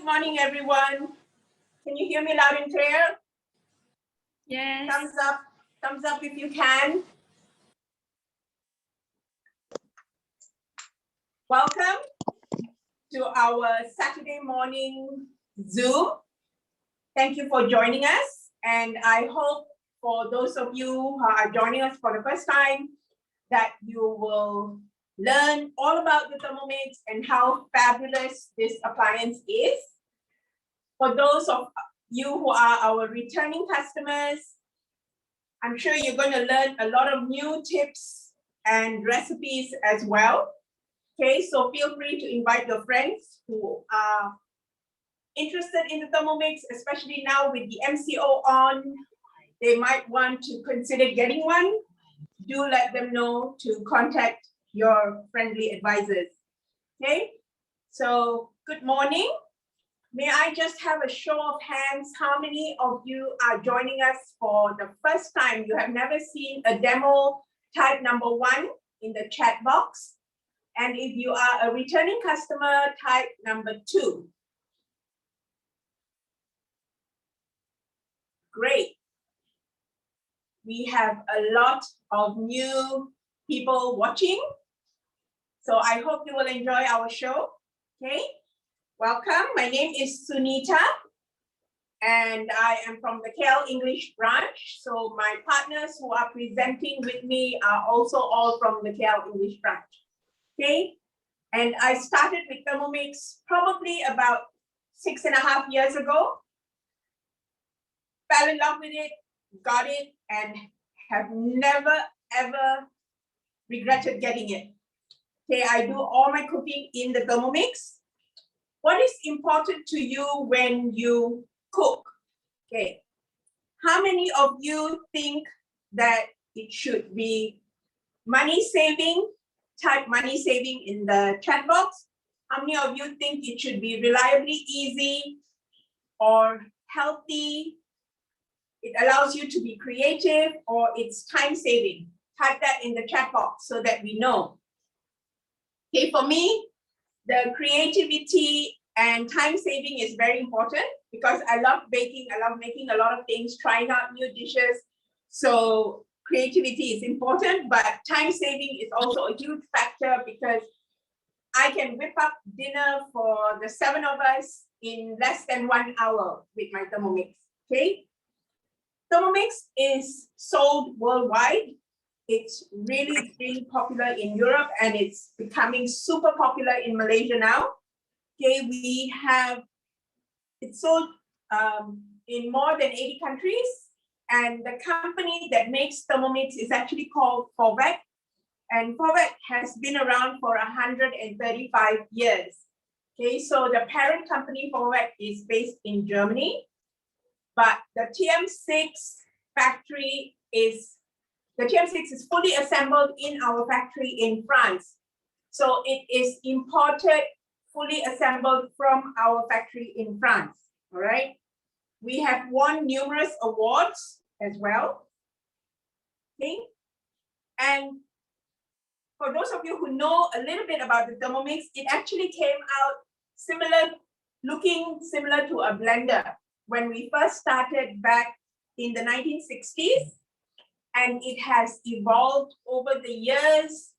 morning, everyone. Can you hear me loud and clear? Yes. Thumbs up if you can. Welcome to our Saturday morning Zoom. Thank you for joining us. And I hope for those of you who are joining us for the first time that you will learn all about the Thermomix and how fabulous this appliance is. For those of you who are our returning customers, I'm sure you're going to learn a lot of new tips and recipes as well. Okay, so feel free to invite your friends who are interested in the Thermomix, especially now with the MCO on. They might want to consider getting one. Do let them know to contact your friendly advisors. Okay, so good morning. May I just have a show of hands? How many of you are joining us for the first time? You have never seen a demo, type number 1 in the chat box. And if you are a returning customer, type number 2. Great. We have a lot of new people watching. So I hope you will enjoy our show. Okay. Welcome. My name is Sunita, and I am from the KL English branch. So my partners who are presenting with me are also all from the KL English branch. Okay, and I started with Thermomix probably about 6.5 years ago. Fell in love with it, got it, and have never ever regretted getting it. Okay, I do all my cooking in the Thermomix. What is important to you when you cook? Okay, how many of you think that it should be money saving? Type money saving in the chat box. How many of you think it should be reliably easy or healthy? It allows you to be creative, or it's time saving? Type that in the chat box so that we know. Okay, for me, the creativity and time saving is very important because I love baking. I love making a lot of things, trying out new dishes. So creativity is important, but time saving is also a huge factor because I can whip up dinner for the 7 of us in less than 1 hour with my Thermomix. Okay. Thermomix is sold worldwide. It's really, really popular in Europe, and it's becoming super popular in Malaysia now. Okay, it's sold in more than 80 countries, and the company that makes Thermomix is actually called Forvec, and Forvec has been around for 135 years. Okay, so the parent company Forvec is based in Germany, but the TM6 factory is fully assembled in our factory in France. So it is imported, fully assembled from our factory in France. All right. We have won numerous awards as well. Okay. And for those of you who know a little bit about the Thermomix, it actually came out looking similar to a blender when we first started back in the 1960s. And it has evolved over the years.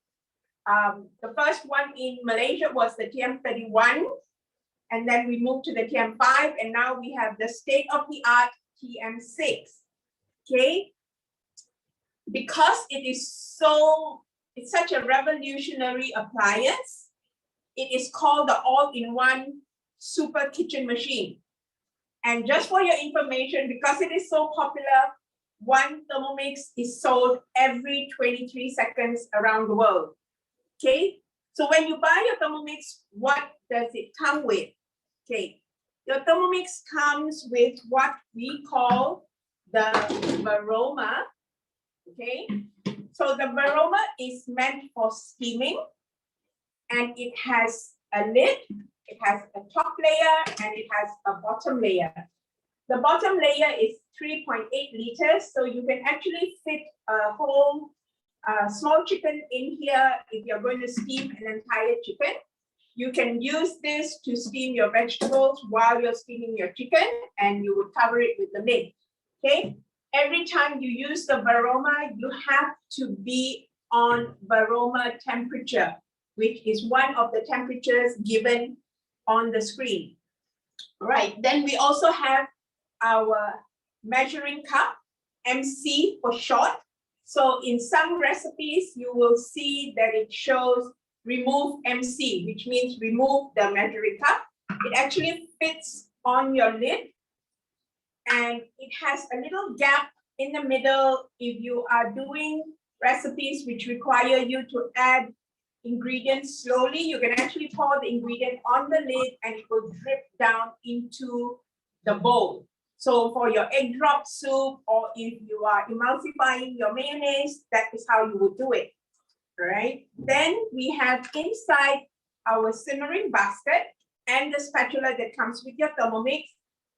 The first one in Malaysia was the TM31, and then we moved to the TM5, and now we have the state-of-the-art TM6. Okay, because it's such a revolutionary appliance. It is called the all-in-one super kitchen machine. And just for your information, because it is so popular, one Thermomix is sold every 23 seconds around the world. Okay, so when you buy your Thermomix, what does it come with? Okay, your Thermomix comes with what we call the varoma. Okay, so the varoma is meant for steaming, and it has a lid, it has a top layer, and it has a bottom layer. The bottom layer is 3.8 liters, so you can actually fit a whole small chicken in here if you're going to steam an entire chicken. You can use this to steam your vegetables while you're steaming your chicken, and you would cover it with the lid. Okay. Every time you use the varoma, you have to be on varoma temperature, which is one of the temperatures given on the screen. Right. Then we also have our measuring cup, MC for short. So in some recipes, you will see that it shows remove MC, which means remove the measuring cup. It actually fits on your lid, and it has a little gap in the middle if you are doing recipes which require you to add ingredients slowly. You can actually pour the ingredient on the lid and it will drip down into the bowl. So for your egg drop soup, or if you are emulsifying your mayonnaise, that is how you would do it, right? Then we have inside our simmering basket and the spatula that comes with your Thermomix.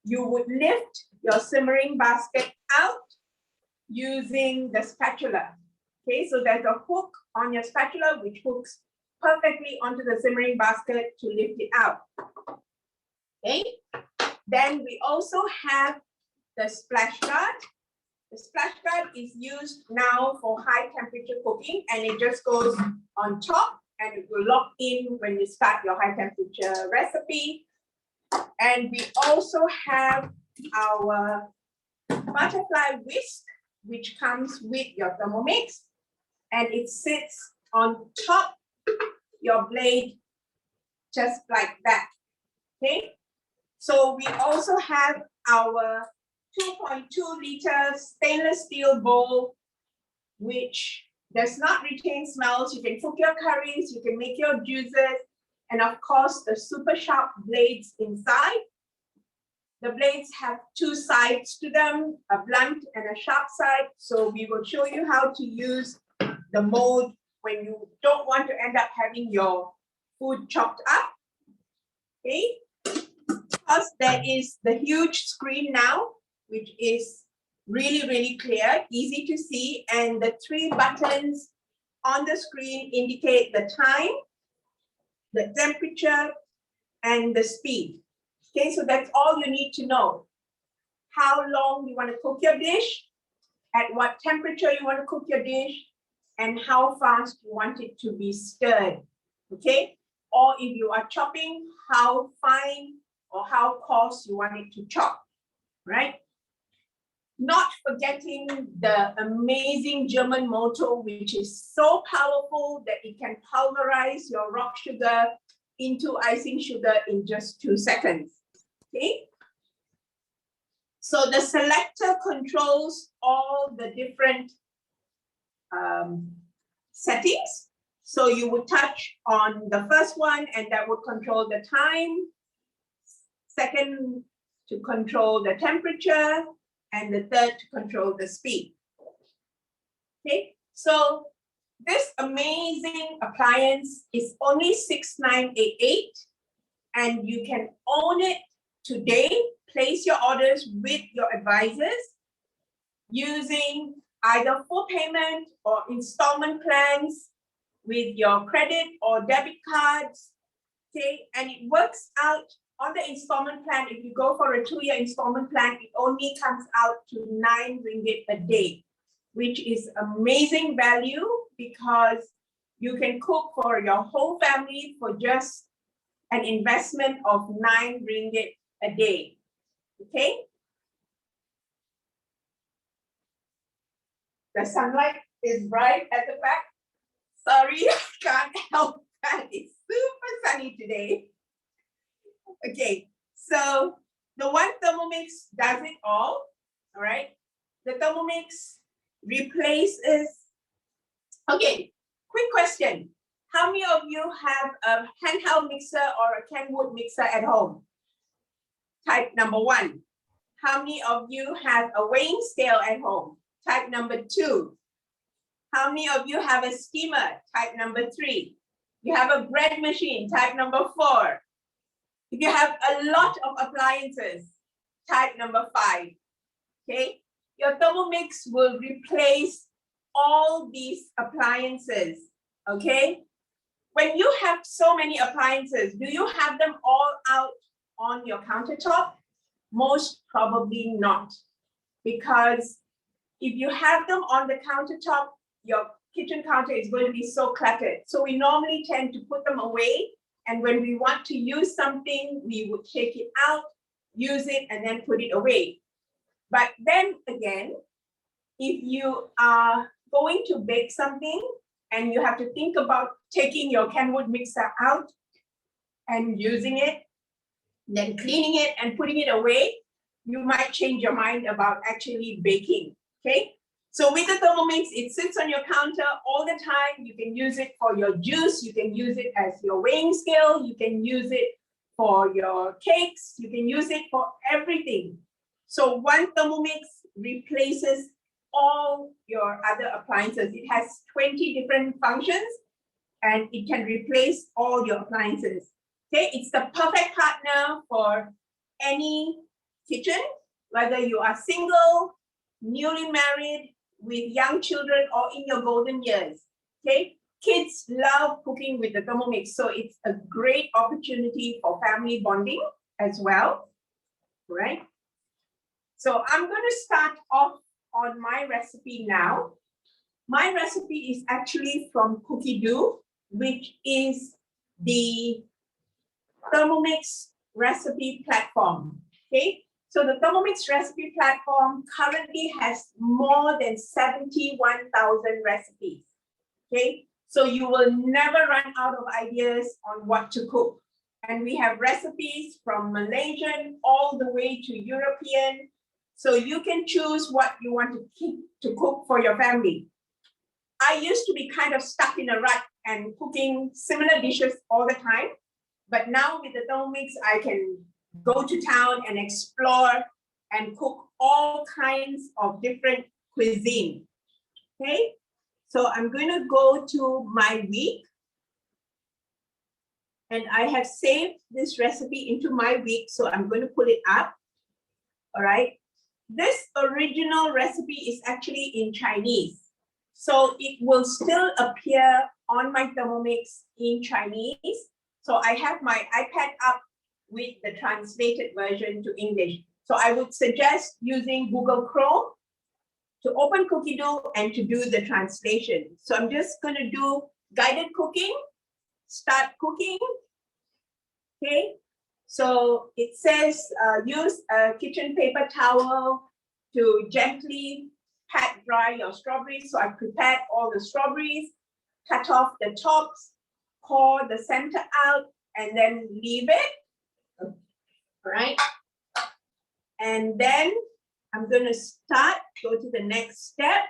You would lift your simmering basket out using the spatula. Okay, so there's a hook on your spatula which hooks perfectly onto the simmering basket to lift it out. Okay, then we also have the splash guard. The splash guard is used now for high temperature cooking, and it just goes on top and it will lock in when you start your high temperature recipe. And we also have our butterfly whisk, which comes with your Thermomix, and it sits on top your blade just like that. Okay, so we also have our 2.2 liter stainless steel bowl, which does not retain smells. You can cook your curries, you can make your juices, and of course the super sharp blades inside. The blades have two sides to them, a blunt and a sharp side. So we will show you how to use the mode when you don't want to end up having your food chopped up. Okay, because there is the huge screen now, which is really, really clear, easy to see. And the three buttons on the screen indicate the time, the temperature, and the speed. Okay, so that's all you need to know. How long you want to cook your dish, at what temperature you want to cook your dish, and how fast you want it to be stirred. Okay, or if you are chopping, how fine or how coarse you want it to chop, right? Not forgetting the amazing German motor, which is so powerful that it can pulverize your rock sugar into icing sugar in just 2 seconds. Okay, so the selector controls all the different settings. So you would touch on the first one and that would control the time, second to control the temperature, and the third to control the speed. Okay, so this amazing appliance is only $6,988, and you can own it today. Place your orders with your advisors using either full payment or installment plans with your credit or debit cards. Okay, and it works out on the installment plan. If you go for a 2-year installment plan, it only comes out to 9 ringgit a day, which is amazing value because you can cook for your whole family for just an investment of 9 ringgit a day. Okay. The sunlight is bright at the back. Sorry, I can't help that. It's super sunny today. Okay, so the one Thermomix does it all right? The Thermomix replaces, okay, quick question. How many of you have a handheld mixer or a Kenwood mixer at home? Type number 1. How many of you have a weighing scale at home? Type number 2. How many of you have a steamer? Type number 3. You have a bread machine? Type number 4. If you have a lot of appliances, type number 5. Okay, your Thermomix will replace all these appliances. Okay, when you have so many appliances, do you have them all out on your countertop? Most probably not, because if you have them on the countertop, your kitchen counter is going to be so cluttered. So we normally tend to put them away. And when we want to use something, we would take it out, use it, and then put it away. But then again, if you are going to bake something and you have to think about taking your Kenwood mixer out and using it, then cleaning it and putting it away, you might change your mind about actually baking, okay? So with the Thermomix, it sits on your counter all the time. You can use it for your juice. You can use it as your weighing scale. You can use it for your cakes. You can use it for everything. So one Thermomix replaces all your other appliances. It has 20 different functions and it can replace all your appliances. Okay, it's the perfect partner for any kitchen, whether you are single, newly married, with young children, or in your golden years. Okay, kids love cooking with the Thermomix, so it's a great opportunity for family bonding as well, right? So I'm going to start off on my recipe now. My recipe is actually from Cookie Dough, which is the Thermomix recipe platform. Okay, so the Thermomix recipe platform currently has more than 71,000 recipes. Okay, so you will never run out of ideas on what to cook. And we have recipes from Malaysian all the way to European. So you can choose what you want to cook for your family. I used to be kind of stuck in a rut and cooking similar dishes all the time. But now with the Thermomix, I can go to town and explore and cook all kinds of different cuisine. Okay, so I'm going to go to my week. And I have saved this recipe into my week, so I'm going to pull it up. All right. This original recipe is actually in Chinese. So it will still appear on my Thermomix in Chinese. So I have my iPad up with the translated version to English. So I would suggest using Google Chrome to open Cookie Dough and to do the translation. So I'm just going to do guided cooking, start cooking. Okay, so it says use a kitchen paper towel to gently pat dry your strawberries. So I prepared all the strawberries, cut off the tops, core the center out, and then leave it. All right. And then I'm going to go to the next step.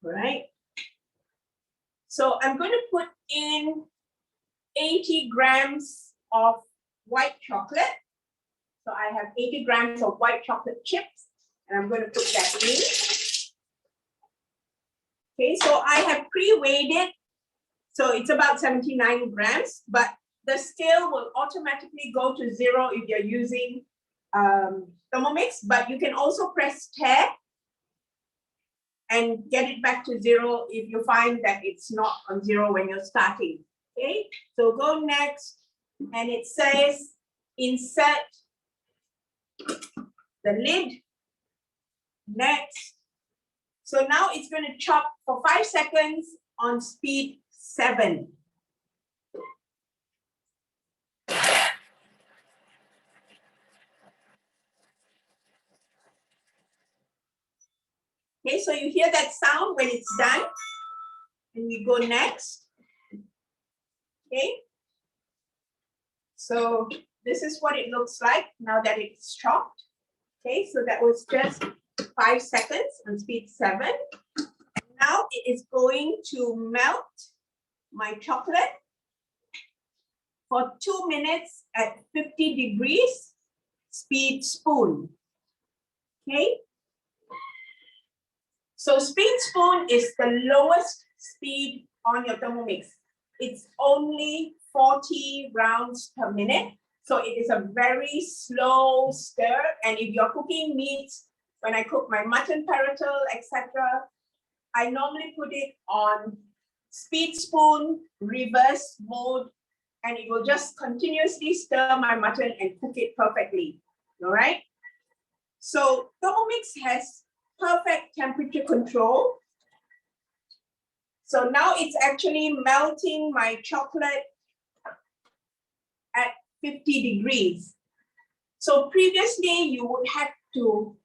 All right. So I'm going to put in 80 grams of white chocolate. So I have 80 grams of white chocolate chips, and I'm going to put that in. Okay, so I have pre-weighed it. So it's about 79 grams, but the scale will automatically go to 0 if you're using Thermomix, but you can also press tab and get it back to 0 if you find that it's not on 0 when you're starting. Okay, so go next, and it says insert the lid. Next. So now it's going to chop for 5 seconds on speed 7. Okay, so you hear that sound when it's done, and we go next. Okay, so this is what it looks like now that it's chopped. Okay, so that was just 5 seconds on speed 7. Now it is going to melt my chocolate for 2 minutes at 50 degrees, speed spoon. Okay, so speed spoon is the lowest speed on your Thermomix. It's only 40 rounds per minute. So it is a very slow stir. And if you're cooking meats, when I cook my mutton, paratal, etc., I normally put it on speed spoon, reverse mode, and it will just continuously stir my mutton and cook it perfectly. All right. So Thermomix has perfect temperature control. So now it's actually melting my chocolate at 50 degrees. So previously you would have to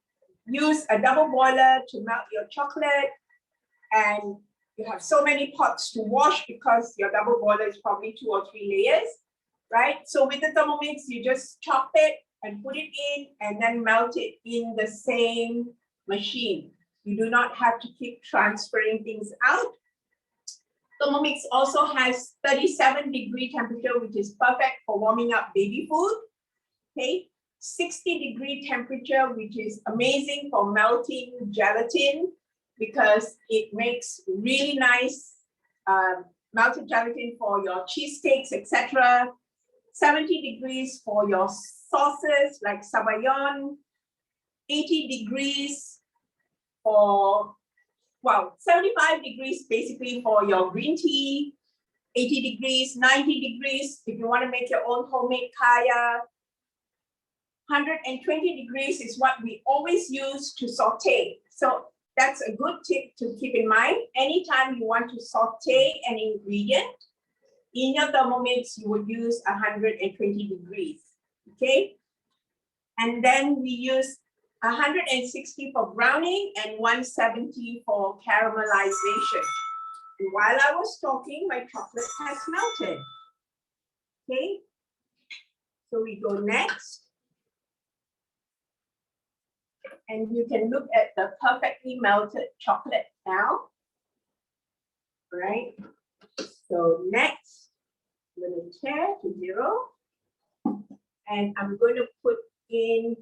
use a double boiler to melt your chocolate, and you have so many pots to wash because your double boiler is probably 2 or 3 layers, right? So with the Thermomix, you just chop it and put it in and then melt it in the same machine. You do not have to keep transferring things out. Thermomix also has 37-degree temperature, which is perfect for warming up baby food. Okay, 60-degree temperature, which is amazing for melting gelatin because it makes really nice melted gelatin for your cheesecakes, etc. 70 degrees for your sauces like Savoyon. 80 degrees for, well, 75 degrees basically for your green tea. 80 degrees, 90 degrees if you want to make your own homemade kaya. 120 degrees is what we always use to saute. So that's a good tip to keep in mind. Anytime you want to saute an ingredient, in your Thermomix, you would use 120 degrees, okay? And then we use 160 for browning and 170 for caramelization. And while I was talking, my chocolate has melted, okay? So we go next. And you can look at the perfectly melted chocolate now, right? So next, I'm going to tear to 0. And I'm going to put in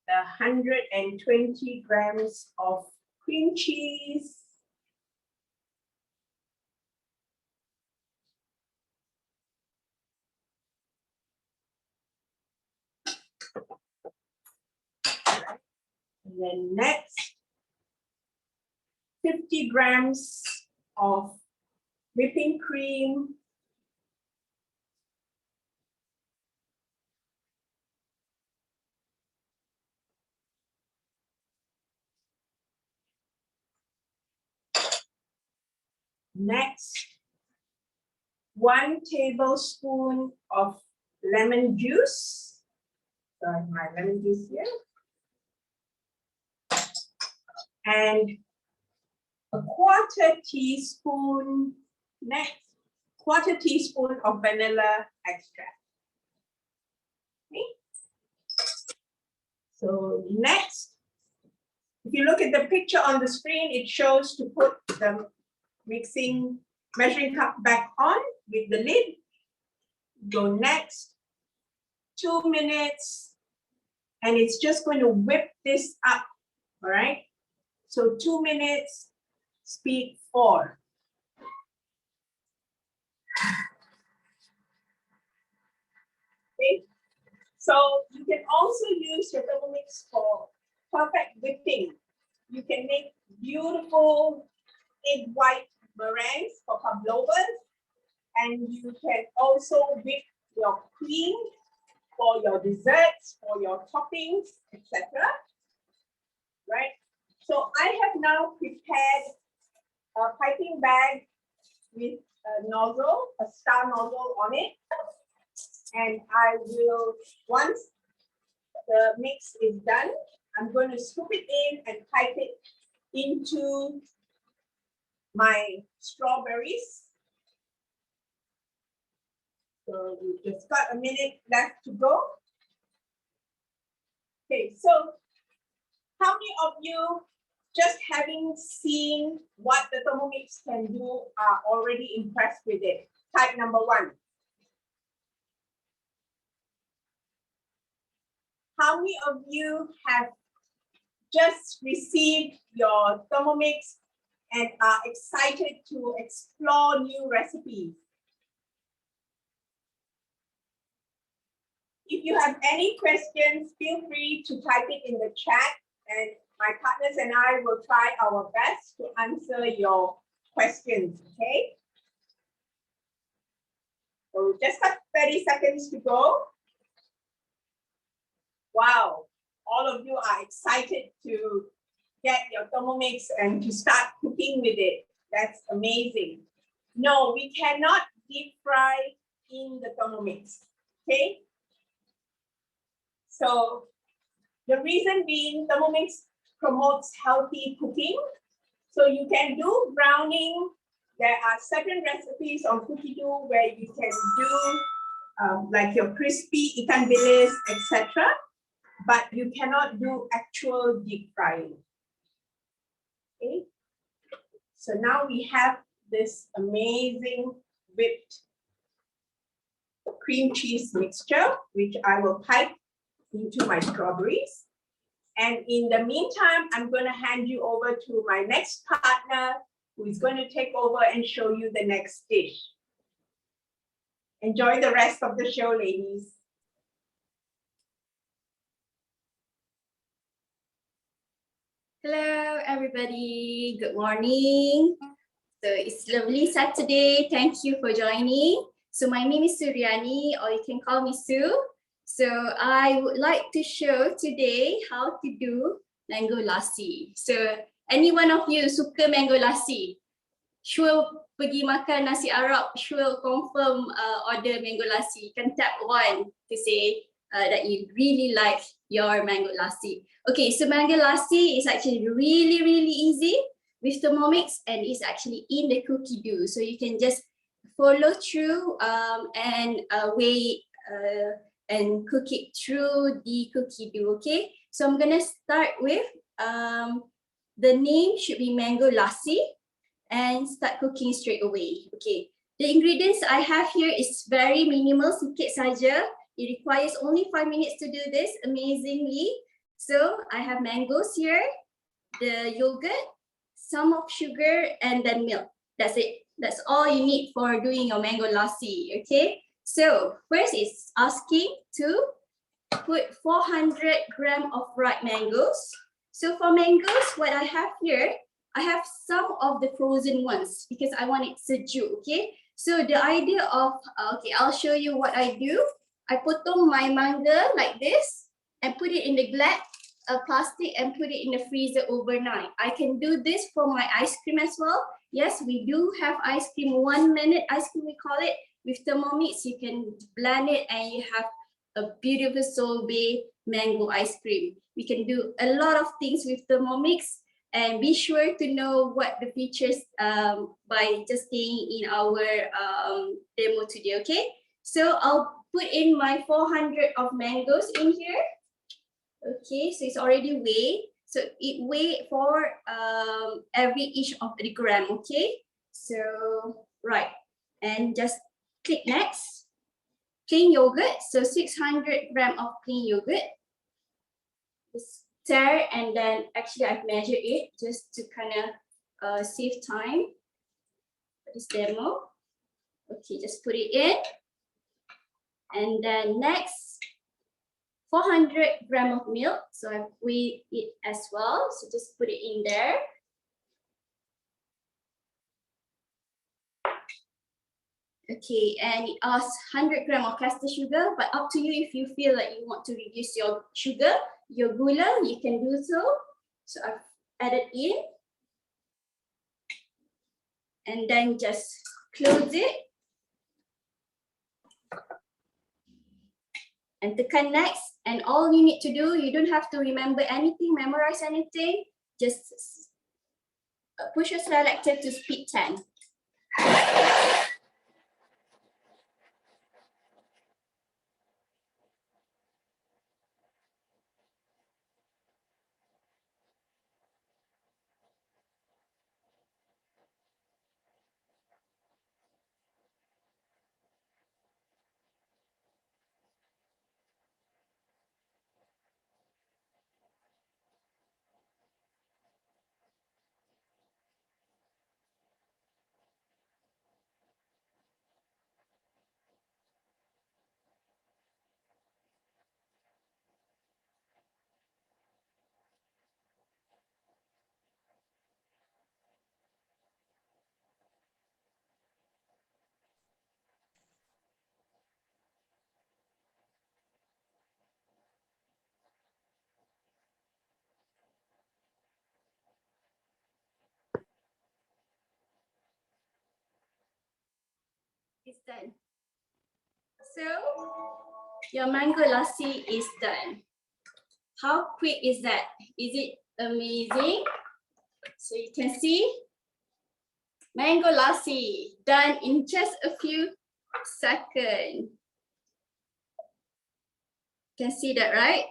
the 120 grams of cream cheese. And then next, 50 grams of whipping cream. Next, 1 tablespoon of lemon juice. So I have my lemon juice here. And a 1/4 teaspoon, next, 1/4 teaspoon of vanilla extract. Okay. So next, if you look at the picture on the screen, it shows to put the measuring cup back on with the lid. Go next, 2 minutes, and it's just going to whip this up, all right? So 2 minutes, speed 4. Okay, so you can also use your Thermomix for perfect whipping. You can make beautiful egg white meringues for pavlovas, and you can also whip your cream for your desserts, for your toppings, etc. Right? So I have now prepared a piping bag with a nozzle, a star nozzle on it. And I will, once the mix is done, I'm going to scoop it in and pipe it into my strawberries. So we've just got a minute left to go. Okay, so how many of you, just having seen what the Thermomix can do, are already impressed with it? Type number 1. How many of you have just received your Thermomix and are excited to explore new recipes? If you have any questions, feel free to type it in the chat, and my partners and I will try our best to answer your questions, okay? So just got 30 seconds to go. Wow, all of you are excited to get your Thermomix and to start cooking with it. That's amazing. No, we cannot deep fry in the Thermomix, okay? So the reason being, Thermomix promotes healthy cooking. So you can do browning. There are certain recipes on cookie dough where you can do like your crispy ikan bilis, etc. But you cannot do actual deep frying. Okay. So now we have this amazing whipped cream cheese mixture, which I will pipe into my strawberries. And in the meantime, I'm going to hand you over to my next partner, who is going to take over and show you the next dish. Enjoy the rest of the show, ladies. Hello, everybody. Good morning. So it's lovely Saturday. Thank you for joining. So my name is Suryani, or you can call me Sue. So I would like to show today how to do mango lassi. So any one of you suka mango lassi? Sure pergi makan nasi Arab, sure confirm order mango lassi. You can tap one to say that you really like your mango lassi. Okay, so mango lassi is actually really, really easy with Thermomix, and it's actually in the cookie dough. So you can just follow through and wait and cook it through the cookie dough, okay? So I'm gonna start with, the name should be mango lassi, and start cooking straight away, okay? The ingredients I have here is very minimal, sikit saja. It requires only 5 minutes to do this amazingly. So I have mangoes here, the yogurt, some of sugar, and then milk. That's it. That's all you need for doing your mango lassi, okay? So first is asking to put 400 grams of ripe mangoes. So for mangoes, what I have here, I have some of the frozen ones because I want it sejuk, okay? So the idea of, okay, I'll show you what I do. I potong my manga like this and put it in the glass plastic and put it in the freezer overnight. I can do this for my ice cream as well. Yes, we do have ice cream, 1 minute ice cream we call it. With Thermomix, you can blend it and you have a beautiful sorbet mango ice cream. We can do a lot of things with Thermomix, and be sure to know what the features by just staying in our demo today, okay? So I'll put in my 400 of mangoes in here. Okay, so it's already weighed. So it weighed for every each of the gram, okay? So, right, and just click next. Plain yogurt, so 600 grams of plain yogurt. Just stir, and then actually I've measured it just to kind of save time for this demo. Okay, just put it in. And then next, 400 grams of milk. So I've weighed it as well. So just put it in there. Okay, and it asks 100 grams of caster sugar, but up to you if you feel like you want to reduce your sugar, your gula, you can do so. So I've added in. And then just close it. And tekan next. And all you need to do, you don't have to remember anything, memorize anything. Just push your selector to speed 10. It's done. So your mango lassi is done. How quick is that? Is it amazing? So you can see mango lassi done in just a few seconds. Can see that, right?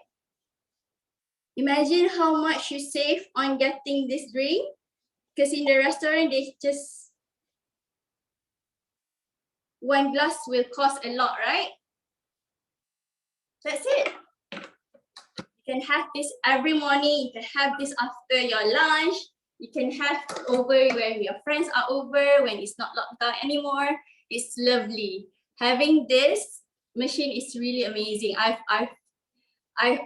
Imagine how much you save on getting this drink, because in the restaurant they just one glass will cost a lot, right? That's it. You can have this every morning. You can have this after your lunch. You can have over when your friends are over, when it's not locked down anymore. It's lovely. Having this machine is really amazing. I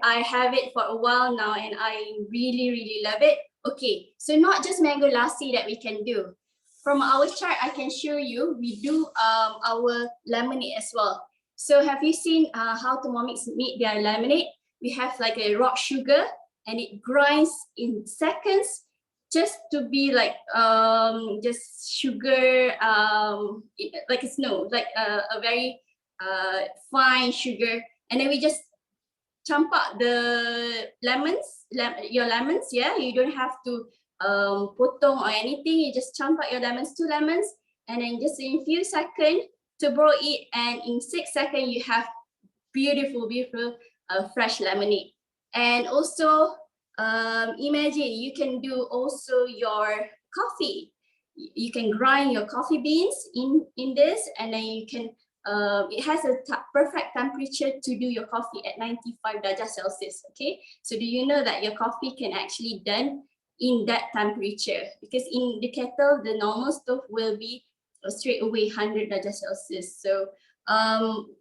have it for a while now and I really love it. Okay, so not just mango lassi that we can do. From our chart, I can show you, we do our lemonade as well. So have you seen how Thermomix make their lemonade? We have like a rock sugar and it grinds in seconds just to be like just sugar, like a snow, like a very fine sugar. And then we just campak the lemons, your lemons, yeah? You don't have to potong or anything. You just campak your lemons, 2 lemons, and then just in a few seconds to boil it, and in 6 seconds you have beautiful fresh lemonade. And also imagine you can do also your coffee. You can grind your coffee beans in this, and then you can it has a perfect temperature to do your coffee at 95 derajat Celsius. Okay, so do you know that your coffee can actually done in that temperature? Because in the kettle, the normal stove will be straight away 100 derajat Celsius. So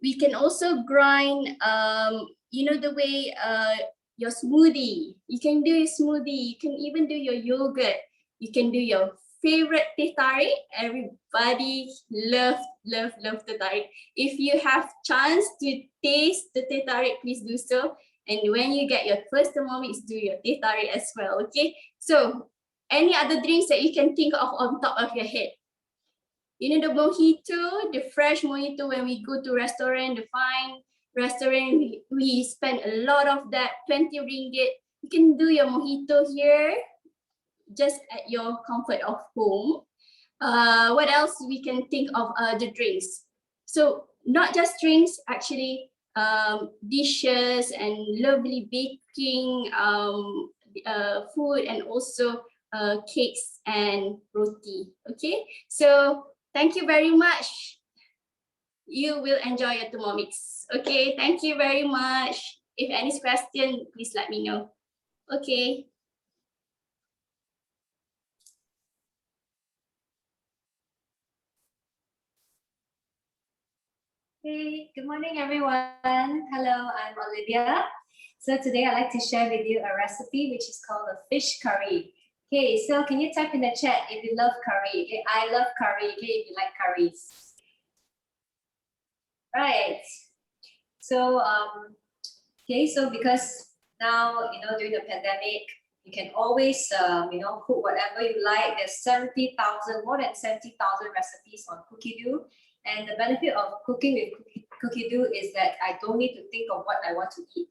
we can also grind, you know, the way your smoothie. You can do your smoothie. You can even do your yogurt. You can do your favorite teh tarik. Everybody love teh tarik. If you have chance to taste the teh tarik, please do so. And when you get your first Thermomix, do your teh tarik as well. Okay. So any other drinks that you can think of on top of your head? You know, the mojito, the fresh mojito, when we go to restaurant, the fine restaurant, we spend a lot of that, 20 ringgit. You can do your mojito here, just at your comfort of home. What else we can think of the drinks? So not just drinks, actually dishes and lovely baking food, and also cakes and roti. Okay, so thank you very much. You will enjoy your Thermomix. Okay, thank you very much. If any question, please let me know. Okay. Hey, good morning, everyone. Hello, I'm Olivia. So today I'd like to share with you a recipe which is called a fish curry. Okay, so can you type in the chat if you love curry? Okay, I love curry. Okay, if you like curries. Right. So okay, so because now during the pandemic, you can always cook whatever you like. There's more than 70,000 recipes on Cookie Do. And the benefit of cooking with Cookie Do is that I don't need to think of what I want to eat,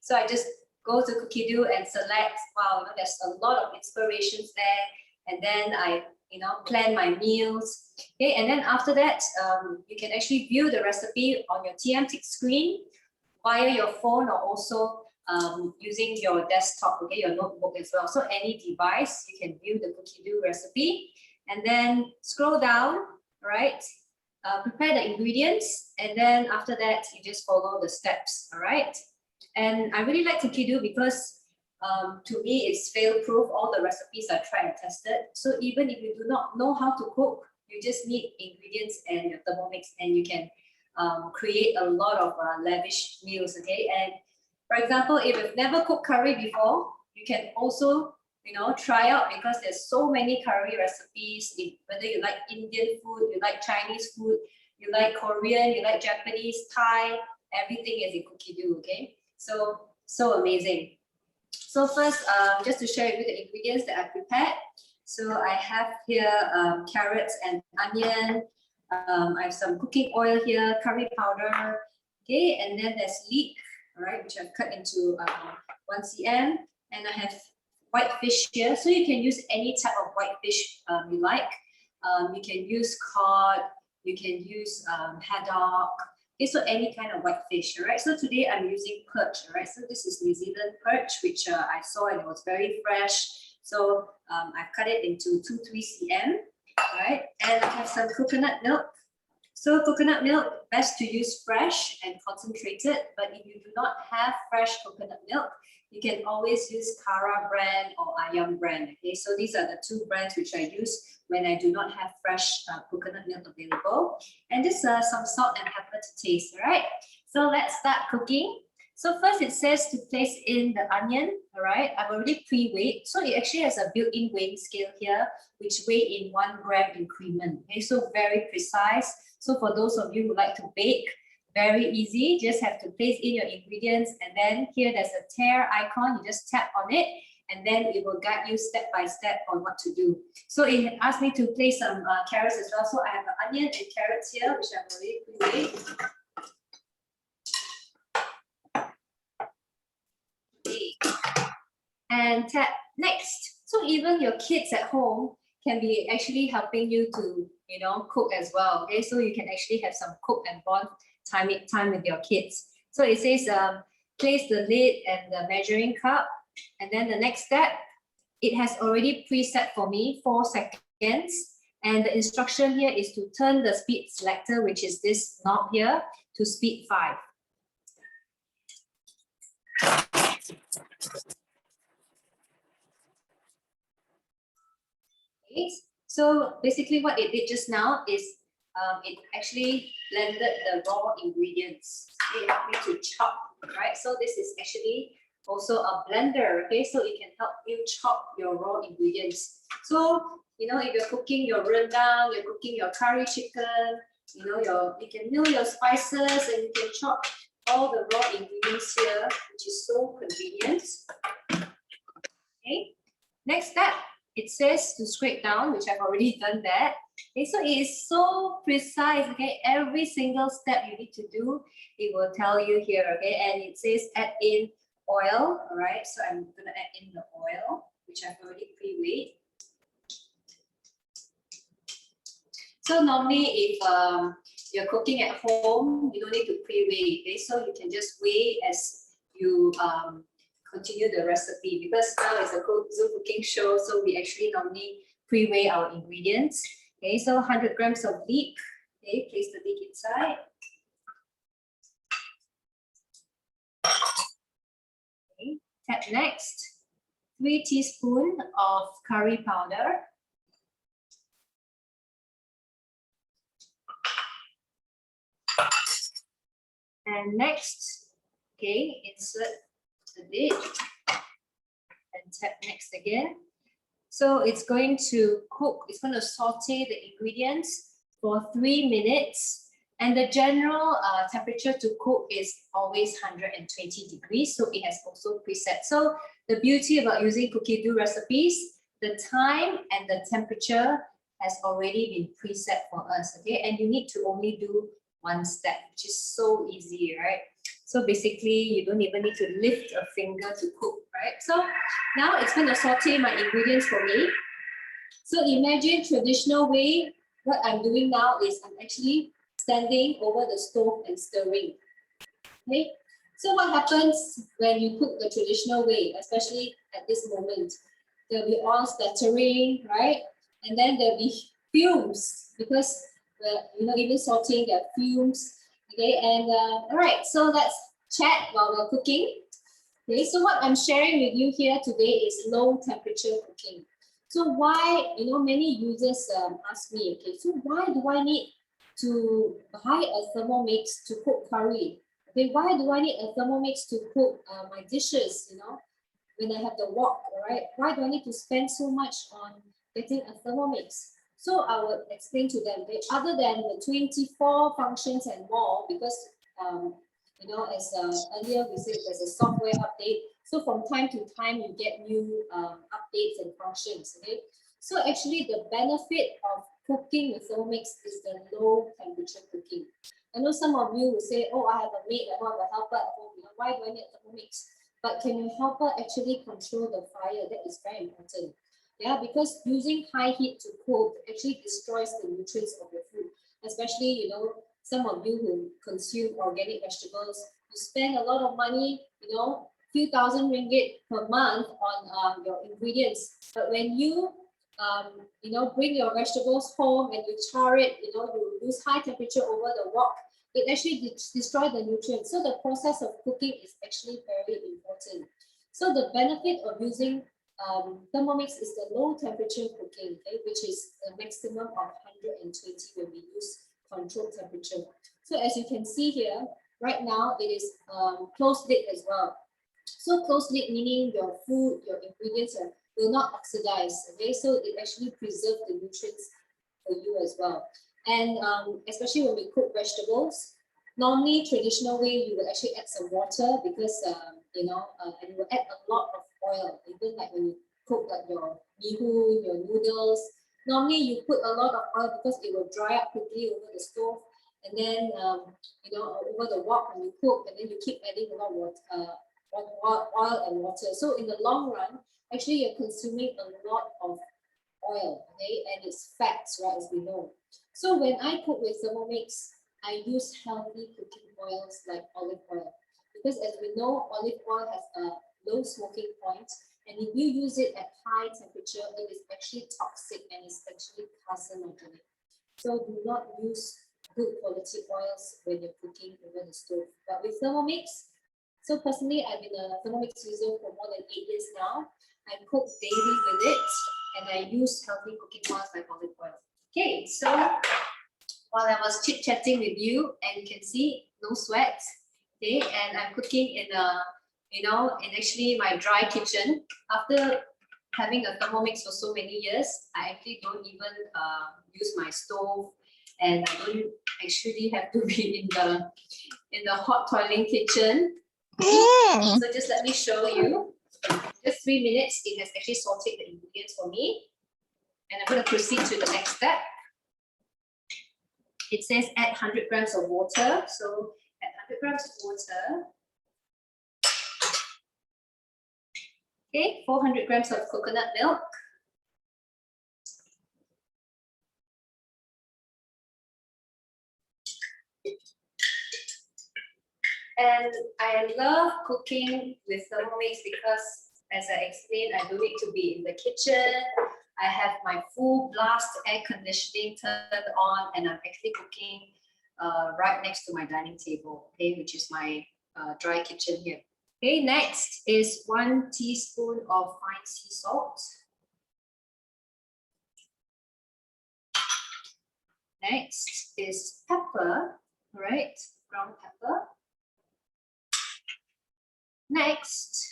So I just go to Cookie Do and select, wow, there's a lot of inspirations there. And then I, plan my meals. Okay, and then after that, you can actually view the recipe on your TM6 screen via your phone, or also using your desktop, okay, your notebook as well. So any device, you can view the Cookie Do recipe. And then scroll down, right? Prepare the ingredients, and then after that you just follow the steps. All right, and I really like Cookie Do because to me it's fail proof. All the recipes are tried and tested, so even if you do not know how to cook, you just need ingredients and your Thermomix, and you can create a lot of lavish meals. Okay, and for example, if you've never cooked curry before, you can also try out, because there's so many curry recipes. Whether you like Indian food, you like Chinese food, you like Korean, you like Japanese, Thai, everything is in Cookie Do. Okay, so amazing. So first, just to share with you the ingredients that I prepared. So I have here carrots and onion, I have some cooking oil here, curry powder, okay, and then there's leek, all right, which I've cut into 1 cm, and I have white fish here. So you can use any type of white fish you like. You can use cod, you can use haddock, okay, so any kind of white fish, all right. So today I'm using perch, all right. So this is New Zealand perch, which I saw and it was very fresh. So I've cut it into 2-3 cm, right? And I have some coconut milk. So coconut milk, best to use fresh and concentrated, but if you do not have fresh coconut milk, you can always use Kara brand or Ayam brand, okay? So these are the two brands which I use when I do not have fresh coconut milk available. And just some salt and pepper to taste, all right? So let's start cooking. So first it says to place in the onion, all right? I've already pre-weighed. So it actually has a built-in weighing scale here, which weigh in 1 gram increment, okay? So very precise. So for those of you who like to bake, very easy, just have to place in your ingredients, and then here there's a tear icon, you just tap on it, and then it will guide you step by step on what to do. So it asked me to place some carrots as well. So I have the onion and carrots here, which I've already pre-weighed. And tap next. So even your kids at home can be actually helping you to, you know, cook as well. Okay, so you can actually have some cook and bond time with your kids. So it says place the lid and the measuring cup, and then the next step, it has already preset for me 4 seconds, and the instruction here is to turn the speed selector, which is this knob here, to speed 5. Okay. So basically what it did just now is it actually blended the raw ingredients. It helped me to chop, right? So this is actually also a blender, okay? So it can help you chop your raw ingredients. So, you know, if you're cooking your rendang, you're cooking your curry chicken, you know, you can mill your spices and you can chop all the raw ingredients here, which is so convenient. Okay, next step. It says to scrape down, which I've already done that. Okay, so it is so precise, okay? Every single step you need to do, it will tell you here, okay? And it says add in oil, all right? So I'm gonna add in the oil, which I've already pre-weighed. So normally if you're cooking at home, you don't need to pre-weigh, okay? So you can just weigh as you continue the recipe, because now it's a Zoom cooking show, so we actually normally pre-weigh our ingredients. Okay, so 100 grams of leek. Okay, place the leek inside. Okay, tap next. 3 teaspoons of curry powder. And next, okay, insert the lid and tap next again. So it's going to cook, it's going to saute the ingredients for 3 minutes. And the general temperature to cook is always 120 degrees. So it has also preset. So the beauty about using Cookie Do recipes, the time and the temperature has already been preset for us, okay? And you need to only do 1 step, which is so easy, right? So basically, you don't even need to lift a finger to cook, right? So now it's going to saute my ingredients for me. So imagine traditional way, what I'm doing now is I'm actually standing over the stove and stirring, okay? So what happens when you cook the traditional way, especially at this moment? There'll be oil splattering, right? And then there'll be fumes, because you know, even sauteing, there are fumes. Okay, and all right, so let's chat while we're cooking. Okay, so what I'm sharing with you here today is low temperature cooking. So why, you know, many users ask me, okay, so why do I need to buy a Thermomix to cook curry? Okay, why do I need a Thermomix to cook my dishes, you know, when I have the wok, all right? Why do I need to spend so much on getting a Thermomix? So I will explain to them, okay, other than the 24 functions and more, because you know, as earlier we said, there's a software update. So from time to time, you get new updates and functions, okay? So actually the benefit of cooking with Thermomix is the low temperature cooking. I know some of you will say, oh, I have a maid, I don't have a helper at home. Why do I need Thermomix? But can your helper actually control the fire? That is very important. Yeah, because using high heat to cook actually destroys the nutrients of your food. Especially, some of you who consume organic vegetables, you spend a lot of money, few thousand ringgit per month on your ingredients. But when you bring your vegetables home and you char it, you use high temperature over the wok, it actually destroys the nutrients. So the process of cooking is actually very important. So the benefit of using Thermomix is the low temperature cooking, okay, which is a maximum of 120 when we use controlled temperature. So as you can see here, right now it is closed lid as well. So closed lid meaning your food, your ingredients will not oxidize, okay? So it actually preserves the nutrients for you as well. And especially when we cook vegetables, normally traditional way you will actually add some water because and you will add a lot of oil, even like when you cook like your bihun, your noodles. Normally you put a lot of oil because it will dry up quickly over the stove, and then over the wok when you cook, and then you keep adding a lot of oil and water. So in the long run, actually you're consuming a lot of oil, okay, and it's fats, right, as we know. So when I cook with Thermomix, I use healthy cooking oils like olive oil, because as we know, olive oil has a low smoking point, and if you use it at high temperature, it is actually toxic and it's actually carcinogenic. So do not use good quality oils when you're cooking over the stove. But with Thermomix, so personally, I've been a Thermomix user for more than 8 years now. I cook daily with it, and I use healthy cooking oils like olive oil. Okay, so while I was chit-chatting with you, and you can see no sweat, okay, and I'm cooking in actually my dry kitchen. After having a Thermomix for so many years, I actually don't even use my stove, and I don't actually have to be in the hot toiling kitchen. So just let me show you. Just 3 minutes, it has actually sauteed the ingredients for me. And I'm going to proceed to the next step. It says add 100 grams of water. So add 100 grams of water. Okay, 400 grams of coconut milk. And I love cooking with Thermomix because, as I explained, I don't need to be in the kitchen. I have my full blast air conditioning turned on, and I'm actually cooking right next to my dining table, okay, which is my dry kitchen here. Okay, next is 1 teaspoon of fine sea salt. Next is pepper, right? Ground pepper. Next,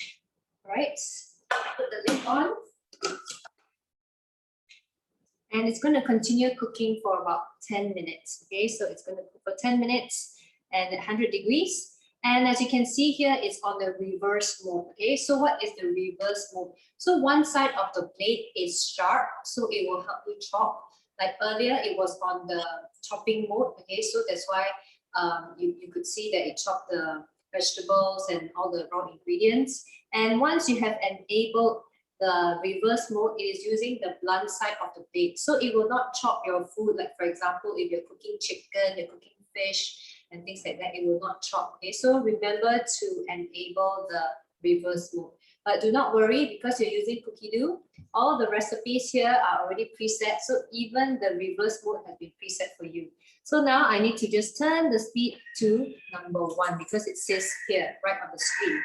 right, put the lid on. And it's going to continue cooking for about 10 minutes. Okay, so it's going to cook for 10 minutes and 100 degrees. And as you can see here, it's on the reverse mode. Okay, so what is the reverse mode? So one side of the blade is sharp, so it will help you chop. Like earlier, it was on the chopping mode. Okay, so that's why you could see that it chopped the vegetables and all the raw ingredients. And once you have enabled the reverse mode, it is using the blunt side of the blade. So it will not chop your food. Like for example, if you're cooking chicken, you're cooking fish and things like that, it will not chop. Okay, so remember to enable the reverse mode. But do not worry, because you're using cookie dough, all the recipes here are already preset. So even the reverse mode has been preset for you. So now I need to just turn the speed to number 1 because it says here right on the screen.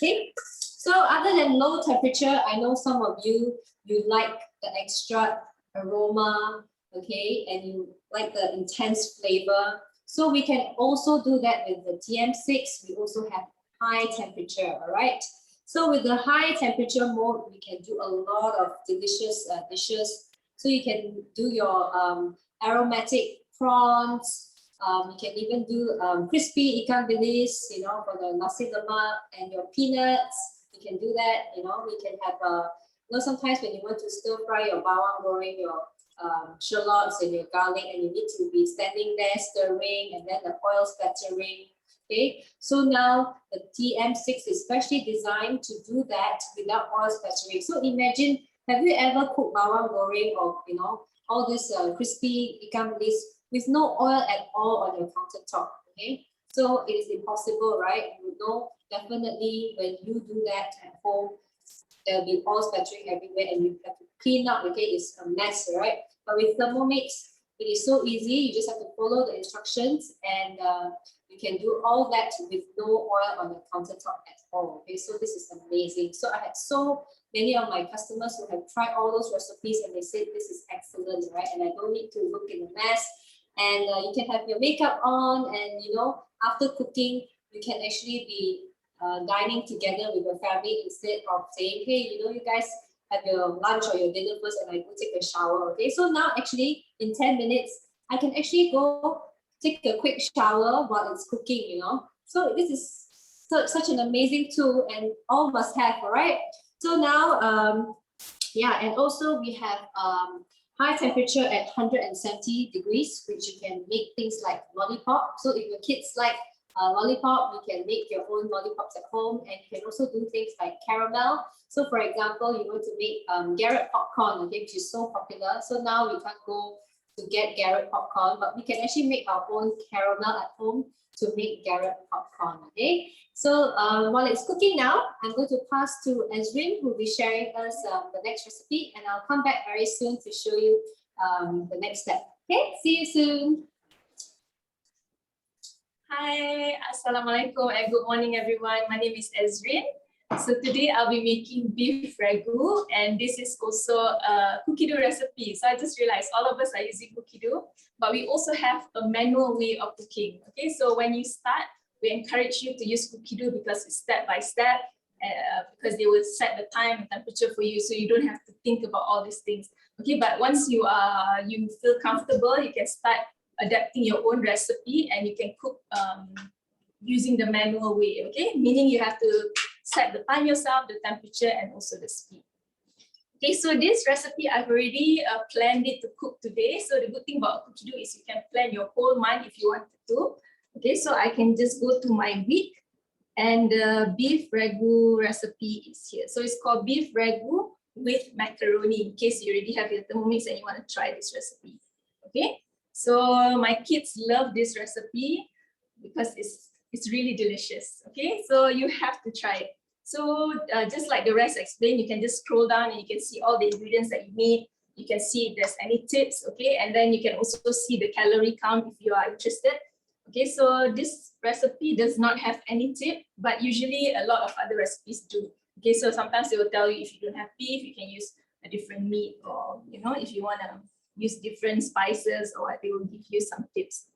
Okay, so other than low temperature, I know some of you like the extra aroma, okay, and you like the intense flavor. So we can also do that with the TM6. We also have high temperature, all right? So with the high temperature mode, we can do a lot of delicious dishes. So you can do your aromatic prawns. You can even do crispy ikan bilis, for the nasi lemak, and your peanuts. You can do that. We can have sometimes when you want to stir fry your bawang goreng, your shallots and your garlic, and you need to be standing there stirring, and then the oil splattering. Okay, so now the TM6 is specially designed to do that without oil splattering. So imagine, have you ever cooked bawang goreng or all this crispy ikan bilis with no oil at all on your countertop? Okay, so it is impossible, right? You know definitely when you do that at home, there'll be oil splattering everywhere, and you have to clean up. Okay, it's a mess, right? But with Thermomix, it is so easy. You just have to follow the instructions, and you can do all that with no oil on the countertop at all. Okay, so this is amazing. So I had so many of my customers who have tried all those recipes, and they said this is excellent, right? And I don't need to look in a mess, and you can have your makeup on, and after cooking, you can actually be dining together with your family instead of saying, hey, you guys have your lunch or your dinner first, and I go take a shower. Okay, so now actually in 10 minutes, I can actually go take a quick shower while it's cooking, So this is such an amazing tool, and all must have, all right? So now, yeah, and also we have high temperature at 170 degrees, which you can make things like lollipop. So if your kids like lollipop, you can make your own lollipops at home, and you can also do things like caramel. So for example, you want to make Garrett popcorn, okay, which is so popular. So now we can't go to get Garrett popcorn, but we can actually make our own caramel at home to make Garrett popcorn, okay? So while it's cooking now, I'm going to pass to Ezrin, who will be sharing us the next recipe, and I'll come back very soon to show you the next step. Okay, see you soon. Hi, Assalamualaikum and good morning everyone. My name is Ezrin. So today I'll be making beef ragu, and this is also a cookie dough recipe. So I just realized all of us are using cookie dough, but we also have a manual way of cooking. Okay, so when you start, we encourage you to use cookie dough because it's step by step, because they will set the time and temperature for you, so you don't have to think about all these things. Okay, but once you feel comfortable, you can start adapting your own recipe, and you can cook using the manual way. Okay, meaning you have to set the time yourself, the temperature, and also the speed. Okay, so this recipe I've already planned it to cook today. So the good thing about cookie dough is you can plan your whole month if you wanted to. Okay, so I can just go to my week, and the beef ragu recipe is here. So it's called beef ragu with macaroni, in case you already have your Thermomix and you want to try this recipe. Okay, so my kids love this recipe because it's really delicious. Okay, so you have to try it. So just like the rest explained, you can just scroll down and you can see all the ingredients that you need. You can see if there's any tips, okay, and then you can also see the calorie count if you are interested. Okay, so this recipe does not have any tip, but usually a lot of other recipes do. Okay, so sometimes they will tell you if you don't have beef, you can use a different meat, or if you want to use different spices, or they will give you some tips.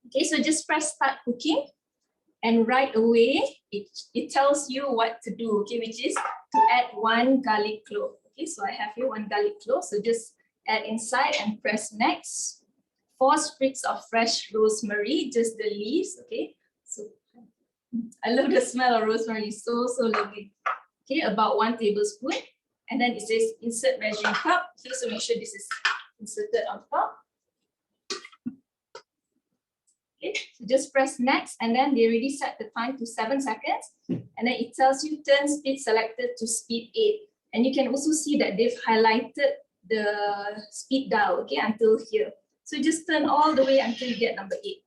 Okay, so just press start cooking, and right away it tells you what to do, okay, which is to add 1 garlic clove. Okay, so I have here 1 garlic clove, so just add inside and press next. 4 sprigs of fresh rosemary, just the leaves. Okay, so I love the smell of rosemary, so lovely. Okay, about 1 tablespoon, and then it says insert measuring cup. Okay, so make sure this is inserted on top. Okay, so just press next, and then they already set the time to 7 seconds, and then it tells you turn speed selected to speed 8, and you can also see that they've highlighted the speed dial, okay, until here. So just turn all the way until you get number 8.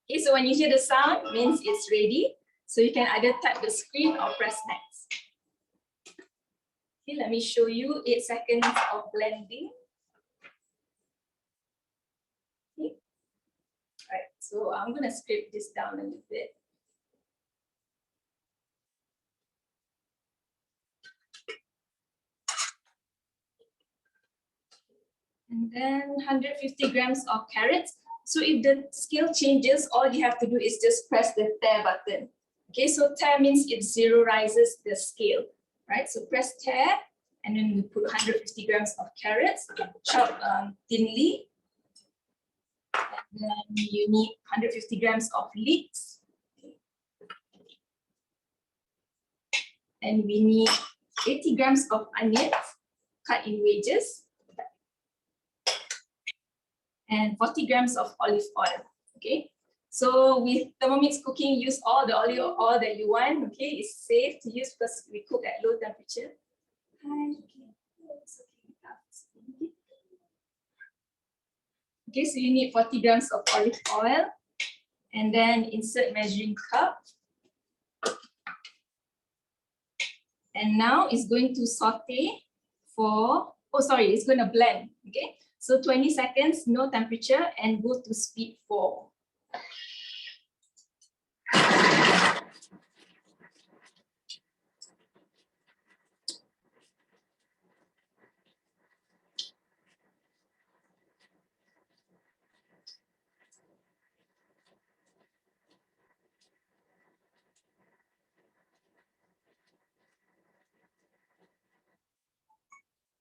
Okay, so when you hear the sound, means it's ready. So you can either tap the screen or press next. Okay, let me show you 8 seconds of blending. Okay. All right, so I'm gonna scrape this down a little bit. And then 150 grams of carrots. So if the scale changes, all you have to do is just press the tear button. Okay, so tear means it zeroizes the scale, right? So press tear, and then we put 150 grams of carrots, chopped thinly. And Then you need 150 grams of leeks. And we need 80 grams of onions cut in wedges. And 40 grams of olive oil. Okay. So with Thermomix cooking, use all the olive oil that you want. Okay, it's safe to use because we cook at low temperature. Okay, so you need 40 grams of olive oil, and then insert measuring cup. And now it's going to saute for, it's going to blend. Okay, so 20 seconds, no temperature, and go to speed 4.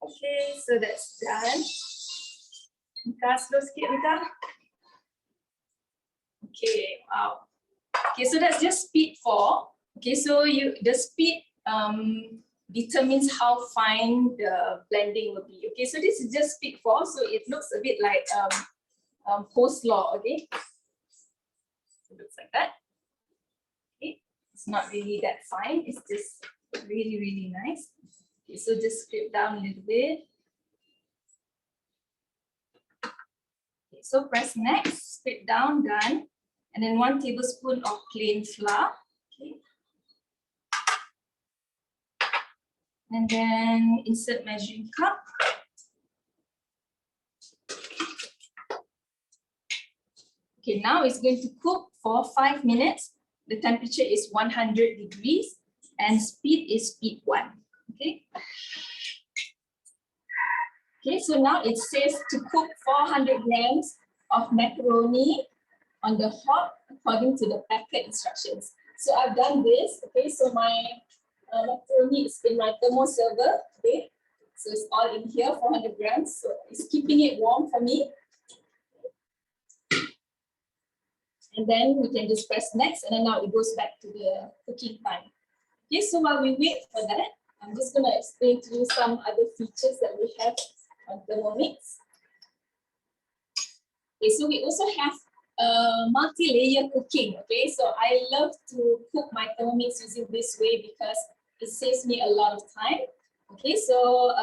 Okay, so that's done. Mika, slow sikit, Mika. Okay, wow. Okay, so that's just speed 4. Okay, so the speed determines how fine the blending will be. Okay, so this is just speed 4, so it looks a bit like coleslaw. Okay, so it looks like that. Okay, it's not really that fine. It's just really, really nice. Okay, so just scrape down a little bit. Okay, so press next, scrape down, done. And then 1 tablespoon of plain flour. Okay. And then insert measuring cup. Okay, now it's going to cook for 5 minutes. The temperature is 100 degrees and speed is speed 1. Okay. Okay, so now it says to cook 400 grams of macaroni on the hob according to the packet instructions. So I've done this. Okay, so my macaroni is in my thermo server. Okay, so it's all in here, 400 grams. So it's keeping it warm for me. And then we can just press next, and then now it goes back to the cooking time. Okay, so while we wait for that, I'm just going to explain to you some other features that we have on Thermomix. Okay, so we also have multi-layer cooking. Okay, so I love to cook my Thermomix using this way because it saves me a lot of time. Okay, so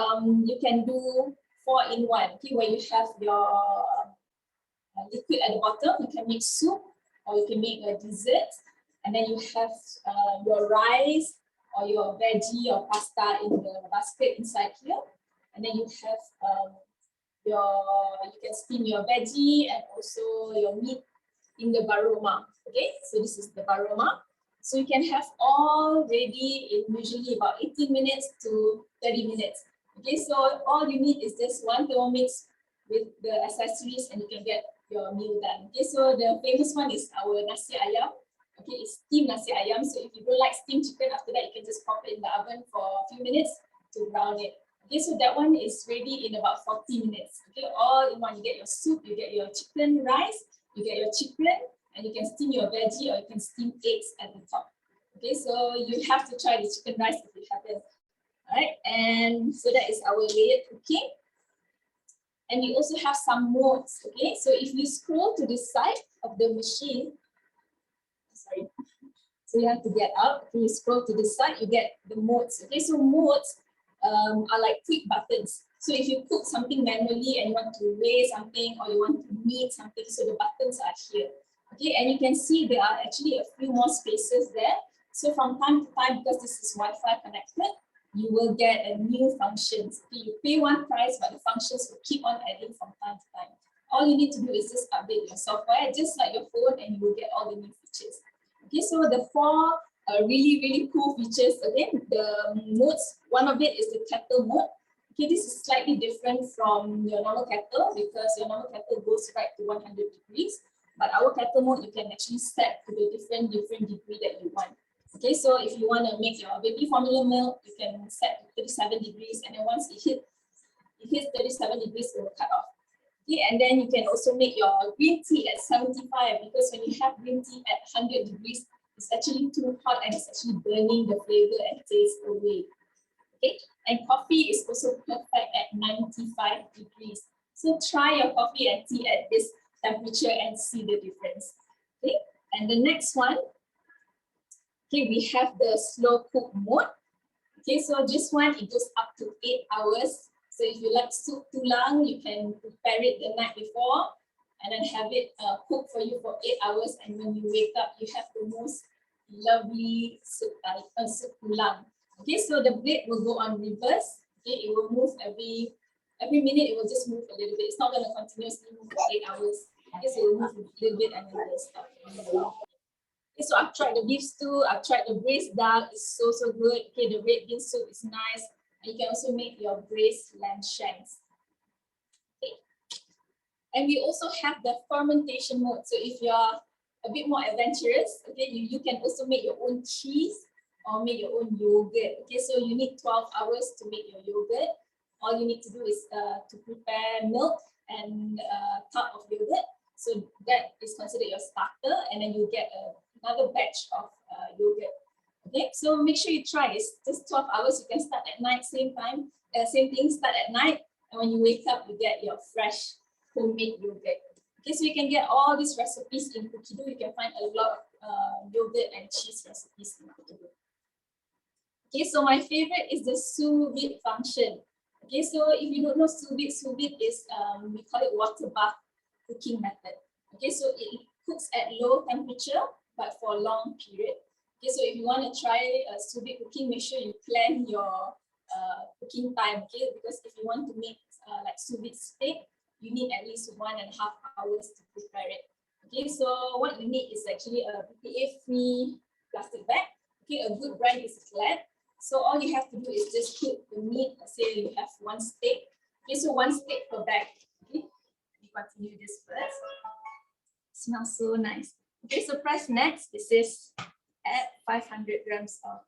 you can do 4-in-1. Okay, where you have your liquid at the bottom, you can make soup or you can make a dessert, and then you have your rice or your veggie or pasta in the basket inside here, and then you have you can steam your veggie and also your meat in the baroma. Okay, so this is the baroma. So you can have all ready in usually about 18 minutes to 30 minutes. Okay, so all you need is just 1 Thermomix with the accessories and you can get your meal done. Okay, so the famous one is our nasi ayam. Okay, it's steamed nasi ayam. So if you don't like steamed chicken, after that you can just pop it in the oven for a few minutes to brown it. Okay, so that one is ready in about 40 minutes. Okay, all in one. You get your soup, you get your chicken rice, you get your chicken, and you can steam your veggie or you can steam eggs at the top. Okay, so you have to try the chicken rice if you haven't. All right, and so that is our layered cooking. And we also have some modes. Okay, so if you scroll to the side of the machine, sorry, so you have to get up. If you scroll to the side, you get the modes. Okay, so modes are like quick buttons. So if you cook something manually and you want to weigh something or you want to knead something, so the buttons are here. Okay, and you can see there are actually a few more spaces there. So from time to time, because this is Wi-Fi connected, you will get a new functions. Okay, you pay one price, but the functions will keep on adding from time to time. All you need to do is just update your software, just like your phone, and you will get all the new features. Okay, so the 4 really, really cool features. Again, the modes, one of it is the kettle mode. Okay, this is slightly different from your normal kettle because your normal kettle goes right to 100 degrees. But our kettle mode, you can actually set to the different degree that you want. Okay, so if you want to make your baby formula milk, you can set to 37 degrees, and then once it hits 37 degrees, it will cut off. Okay, and then you can also make your green tea at 75, because when you have green tea at 100 degrees, it's actually too hot and it's actually burning the flavor and taste away. Okay, and coffee is also perfect at 95 degrees. So try your coffee and tea at this temperature and see the difference. Okay, and the next one, okay, we have the slow cook mode. Okay, so this one, it goes up to 8 hours. So if you like soup tulang, you can prepare it the night before and then have it cooked for you for 8 hours. And when you wake up, you have the most lovely soup tulang. Okay, so the blade will go on reverse. Okay, it will move every minute. It will just move a little bit. It's not going to continuously move for 8 hours. Okay, so it will move a little bit and then it will stop. Okay, so I've tried the beef stew. I've tried the braised duck. It's so good. Okay, the red bean soup is nice. And you can also make your braised lamb shanks. Okay, and we also have the fermentation mode. So if you're a bit more adventurous, okay, you can also make your own cheese or make your own yogurt. Okay, so you need 12 hours to make your yogurt. All you need to do is to prepare milk and a cup of yogurt. So that is considered your starter, and then you get another batch of yogurt. Okay, so make sure you try. It's just 12 hours. You can start at night, same time, same thing, start at night. And when you wake up, you get your fresh homemade yogurt. Okay, so you can get all these recipes in Cookido. You can find a lot of yogurt and cheese recipes in Cookido. Okay, so my favorite is the sous vide function. Okay, so if you don't know sous vide is, we call it water bath cooking method. Okay, so it cooks at low temperature, but for a long period. Okay, so if you want to try sous vide cooking, make sure you plan your cooking time. Okay, because if you want to make like sous vide steak, you need at least 1.5 hours to prepare it. Okay, so what you need is actually a BPA-free plastic bag. Okay, a good brand is Glad. So all you have to do is just put the meat. Let's say you have 1 steak. Okay, so 1 steak per bag. Okay, we continue this first. It smells so nice. Okay, so press next. This is add 500 grams of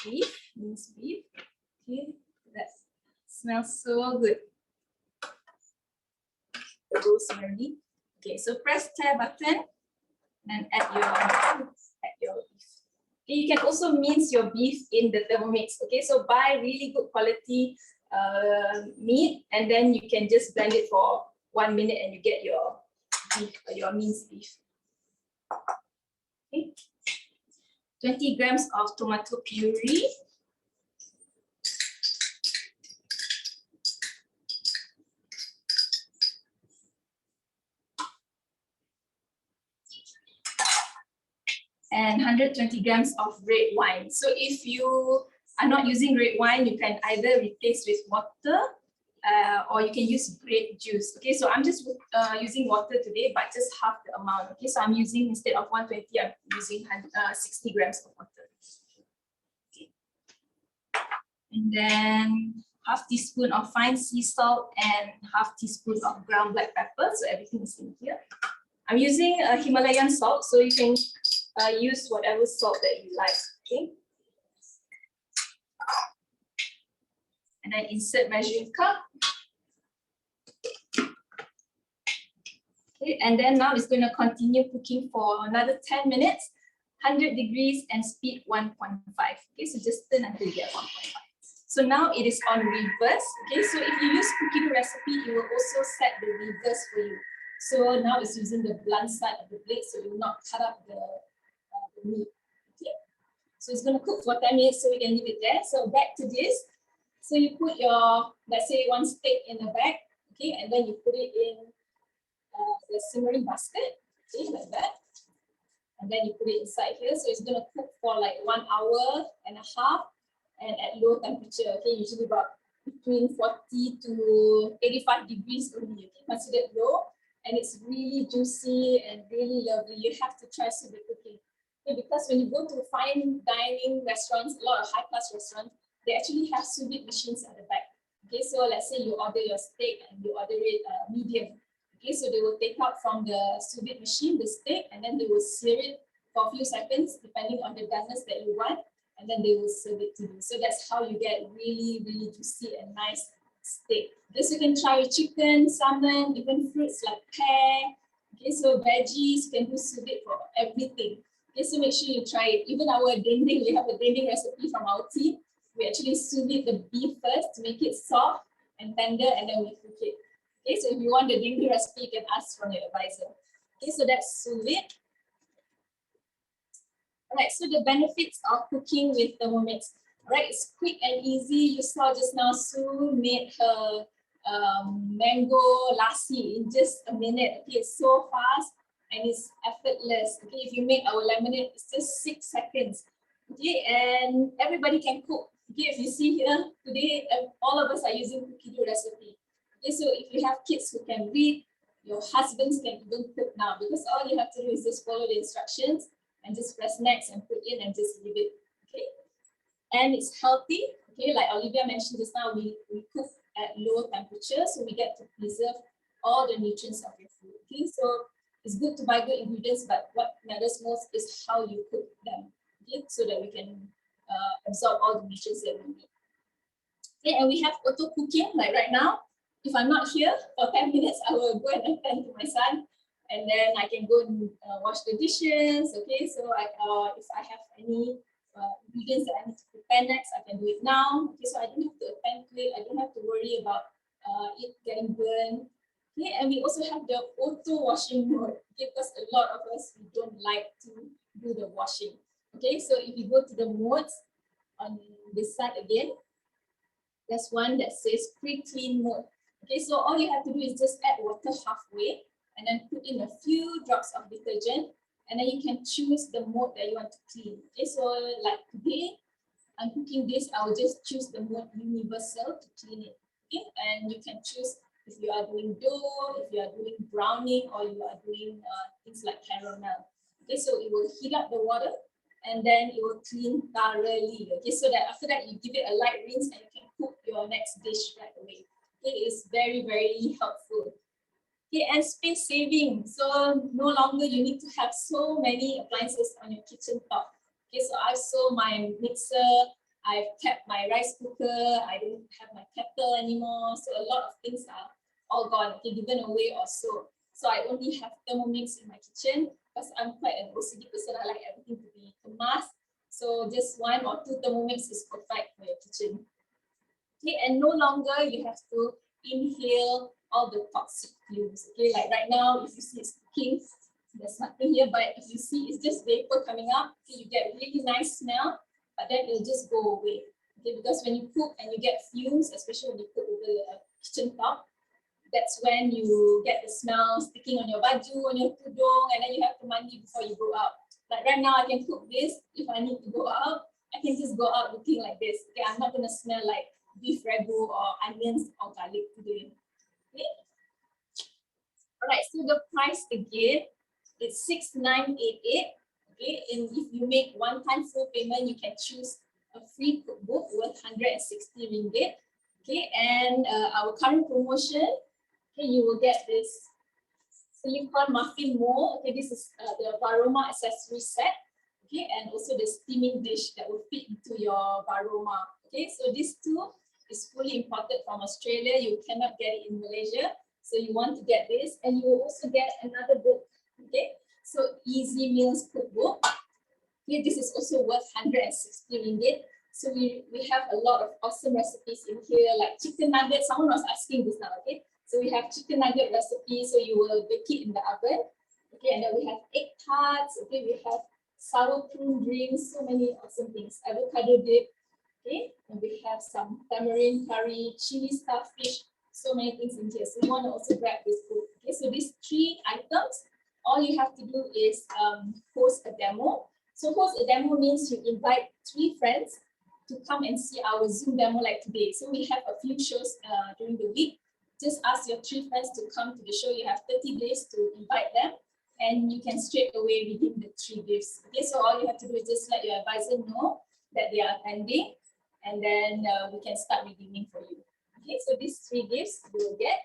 beef, minced beef. Okay, that smells so good. The rosemary. Okay, so press tear button and add your beef. Okay, you can also mince your beef in the Thermomix. Okay, so buy really good quality meat, and then you can just blend it for 1 minute and you get your beef, your minced beef. Okay. 20 grams of tomato puree. And 120 grams of red wine. So if you are not using red wine, you can either replace with water or you can use grape juice. Okay, so I'm just using water today, but just half the amount. Okay, so I'm using, instead of 120, I'm using 60 grams of water. Okay. And then half teaspoon of fine sea salt and half teaspoon of ground black pepper. So everything is in here. I'm using a Himalayan salt, so you can use whatever salt that you like. Okay. And then insert measuring cup. Okay, and then now it's going to continue cooking for another 10 minutes, 100 degrees and speed 1.5. Okay, so just turn until you get 1.5. So now it is on reverse. Okay, so if you use Cookido recipe, it will also set the reverse for you. So now it's using the blunt side of the blade, so it will not cut up the meat. Okay, so it's going to cook for 10 minutes, so we can leave it there. So back to this. So you put your, let's say, 1 steak in the bag, okay, and then you put it in the simmering basket, okay, like that. And then you put it inside here. So it's going to cook for like 1.5 hours and at low temperature, okay, usually about between 40 to 85 degrees only, okay, considered low. And it's really juicy and really lovely. You have to try sous vide cooking. Okay, because when you go to fine dining restaurants, a lot of high-class restaurants, they actually have sous vide machines at the back. Okay, so let's say you order your steak and you order it medium. Okay, so they will take out from the sous vide machine the steak, and then they will sear it for a few seconds depending on the doneness that you want, and then they will serve it to you. So that's how you get really, really juicy and nice steak. This you can try with chicken, salmon, even fruits like pear. Okay, so veggies, you can do sous vide for everything. Okay, so make sure you try it. Even our dendeng, we have a dendeng recipe from our team. We actually sous vide the beef first to make it soft and tender, and then we cook it. Okay, so if you want the dendeng recipe, you can ask from your advisor. Okay, so that's sous vide. All right, so the benefits of cooking with Thermomix. All right, it's quick and easy. You saw just now Sue made her mango lassi in just a minute. Okay, it's so fast and it's effortless. Okay, if you make our lemonade, it's just 6 seconds. Okay, and everybody can cook. Okay, if you see here today, all of us are using cookie dough recipe. Okay, so if you have kids who can read, your husbands can even cook now, because all you have to do is just follow the instructions and just press next and put in and just leave it. Okay, and it's healthy. Okay, like Olivia mentioned just now, we cook at low temperature, so we get to preserve all the nutrients of your food. Okay, so it's good to buy good ingredients, but what matters most is how you cook them. Okay, so that we can absorb all the nutrients that we need. Okay, and we have auto cooking. Like right now, if I'm not here for 10 minutes, I will go and attend to my son, and then I can go and wash the dishes. Okay, so if I have any ingredients that I need to prepare next, I can do it now. Okay, so I don't have to attend to it. I don't have to worry about it getting burned. Okay, and we also have the auto washing mode. Okay, because a lot of us, we don't like to do the washing. Okay, so if you go to the modes on this side again, there's one that says pre-clean mode. Okay, so all you have to do is just add water halfway and then put in a few drops of detergent, and then you can choose the mode that you want to clean. Okay, so like today, I'm cooking this, I will just choose the mode universal to clean it. Okay, and you can choose if you are doing dough, if you are doing browning, or you are doing things like caramel. Okay, so it will heat up the water and then it will clean thoroughly. Okay, so that after that you give it a light rinse and you can cook your next dish right away. Okay, it's very, very helpful. Okay, and space saving. So no longer you need to have so many appliances on your kitchen top. Okay, so I've sold my mixer, I've kept my rice cooker, I don't have my kettle anymore. So a lot of things are all gone, okay, given away or so. So I only have Thermomix in my kitchen because I'm quite an OCD person. I like everything to be masked. So just 1 or 2 Thermomix is perfect for your kitchen. Okay, and no longer you have to inhale all the toxic fumes. Okay, like right now, if you see it's cooking, there's nothing here, but if you see it's just vapor coming up, okay, you get really nice smell, but then it'll just go away. Okay, because when you cook and you get fumes, especially when you cook over the kitchen top, that's when you get the smell sticking on your baju, on your tudung, and then you have to mandi before you go out. Like right now, I can cook this. If I need to go out, I can just go out looking like this. Okay, I'm not gonna smell like beef ragu or onions or garlic today. Okay. All right. So the price again is 6,988. Okay, and if you make one-time full payment, you can choose a free cookbook worth 160 ringgit. Okay, and our current promotion. Okay, you will get this silicone muffin mold. Okay, this is the Varoma accessory set. Okay, and also the steaming dish that will fit into your Varoma. Okay, so this too is fully imported from Australia. You cannot get it in Malaysia. So you want to get this, and you will also get another book. Okay, so Easy Meals Cookbook. Okay, this is also worth 160 ringgit. So we have a lot of awesome recipes in here, like chicken nuggets. Someone was asking this now, okay? So we have chicken nugget recipe, so you will bake it in the oven. Okay, and then we have egg tarts. Okay, we have sour prune drinks, so many awesome things. Avocado dip. Okay, and we have some tamarind curry, chili starfish, so many things in here. So you want to also grab this book. Okay, so these 3 items, all you have to do is host a demo. So host a demo means you invite 3 friends to come and see our Zoom demo like today. So we have a few shows during the week. Just ask your 3 friends to come to the show. You have 30 days to invite them, and you can straight away redeem the 3 gifts. Okay, so all you have to do is just let your advisor know that they are attending, and then we can start redeeming for you. Okay, so these 3 gifts you will get.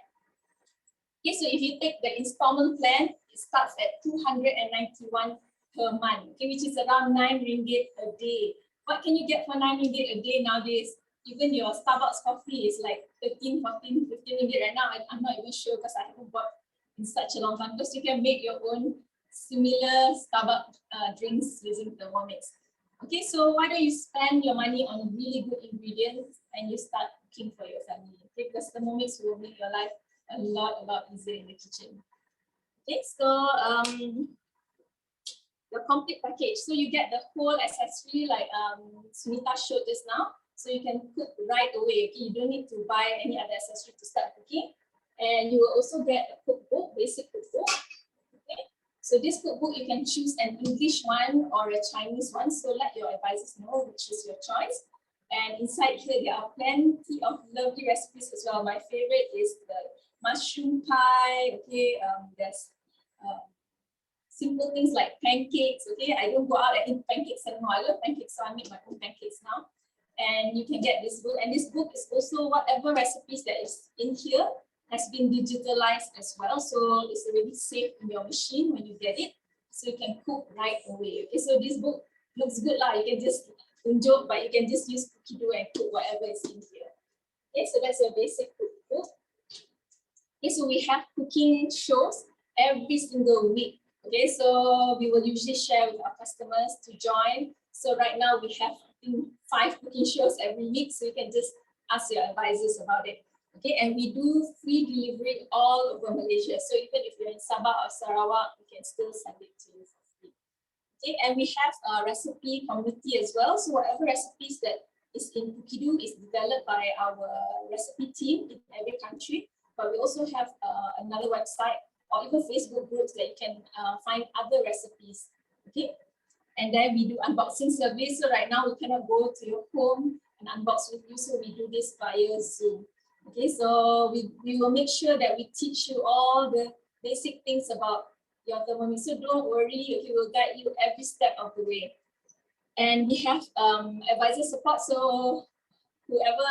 Okay, so if you take the installment plan, it starts at 291 per month, okay, which is around 9 ringgit a day. What can you get for 9 ringgit a day nowadays? even your Starbucks coffee is like 13, 14, 15 ringgit right now. I'm not even sure because I haven't bought in such a long time, because you can make your own similar Starbucks drinks using Thermomix. Okay, so why don't you spend your money on really good ingredients and you start cooking for your family? Okay, because Thermomix will make your life a lot easier in the kitchen. Okay, so the complete package. So you get the whole accessory like Sunita showed just now. So you can cook right away. Okay, you don't need to buy any other accessory to start cooking. And you will also get a cookbook, basic cookbook. Okay, so this cookbook you can choose an English one or a Chinese one. So let your advisors know which is your choice. And inside here there are plenty of lovely recipes as well. My favorite is the mushroom pie. Okay, there's simple things like pancakes. Okay, I don't go out and eat pancakes anymore. I love pancakes, so I make my own pancakes now. And you can get this book. And this book is also whatever recipes that is in here has been digitalized as well. So it's already saved in your machine when you get it. So you can cook right away. Okay, so this book looks good lah. You can just enjoy, but you can just use cookie dough and cook whatever is in here. Okay, so that's your basic cookbook. Okay, so we have cooking shows every single week. Okay, so we will usually share with our customers to join. So right now we have 5 cooking shows every week, so you can just ask your advisors about it. Okay, and we do free delivery all over Malaysia. So even if you're in Sabah or Sarawak, we can still send it to you for free. Okay, and we have a recipe community as well. So whatever recipes that is in Cookidoo is developed by our recipe team in every country. But we also have another website or even Facebook groups that you can find other recipes. Okay. And then we do unboxing service. So right now we cannot go to your home and unbox with you. So we do this via Zoom. Okay, so we will make sure that we teach you all the basic things about your Thermomix. So don't worry, okay, we'll guide you every step of the way. And we have advisor support. So whichever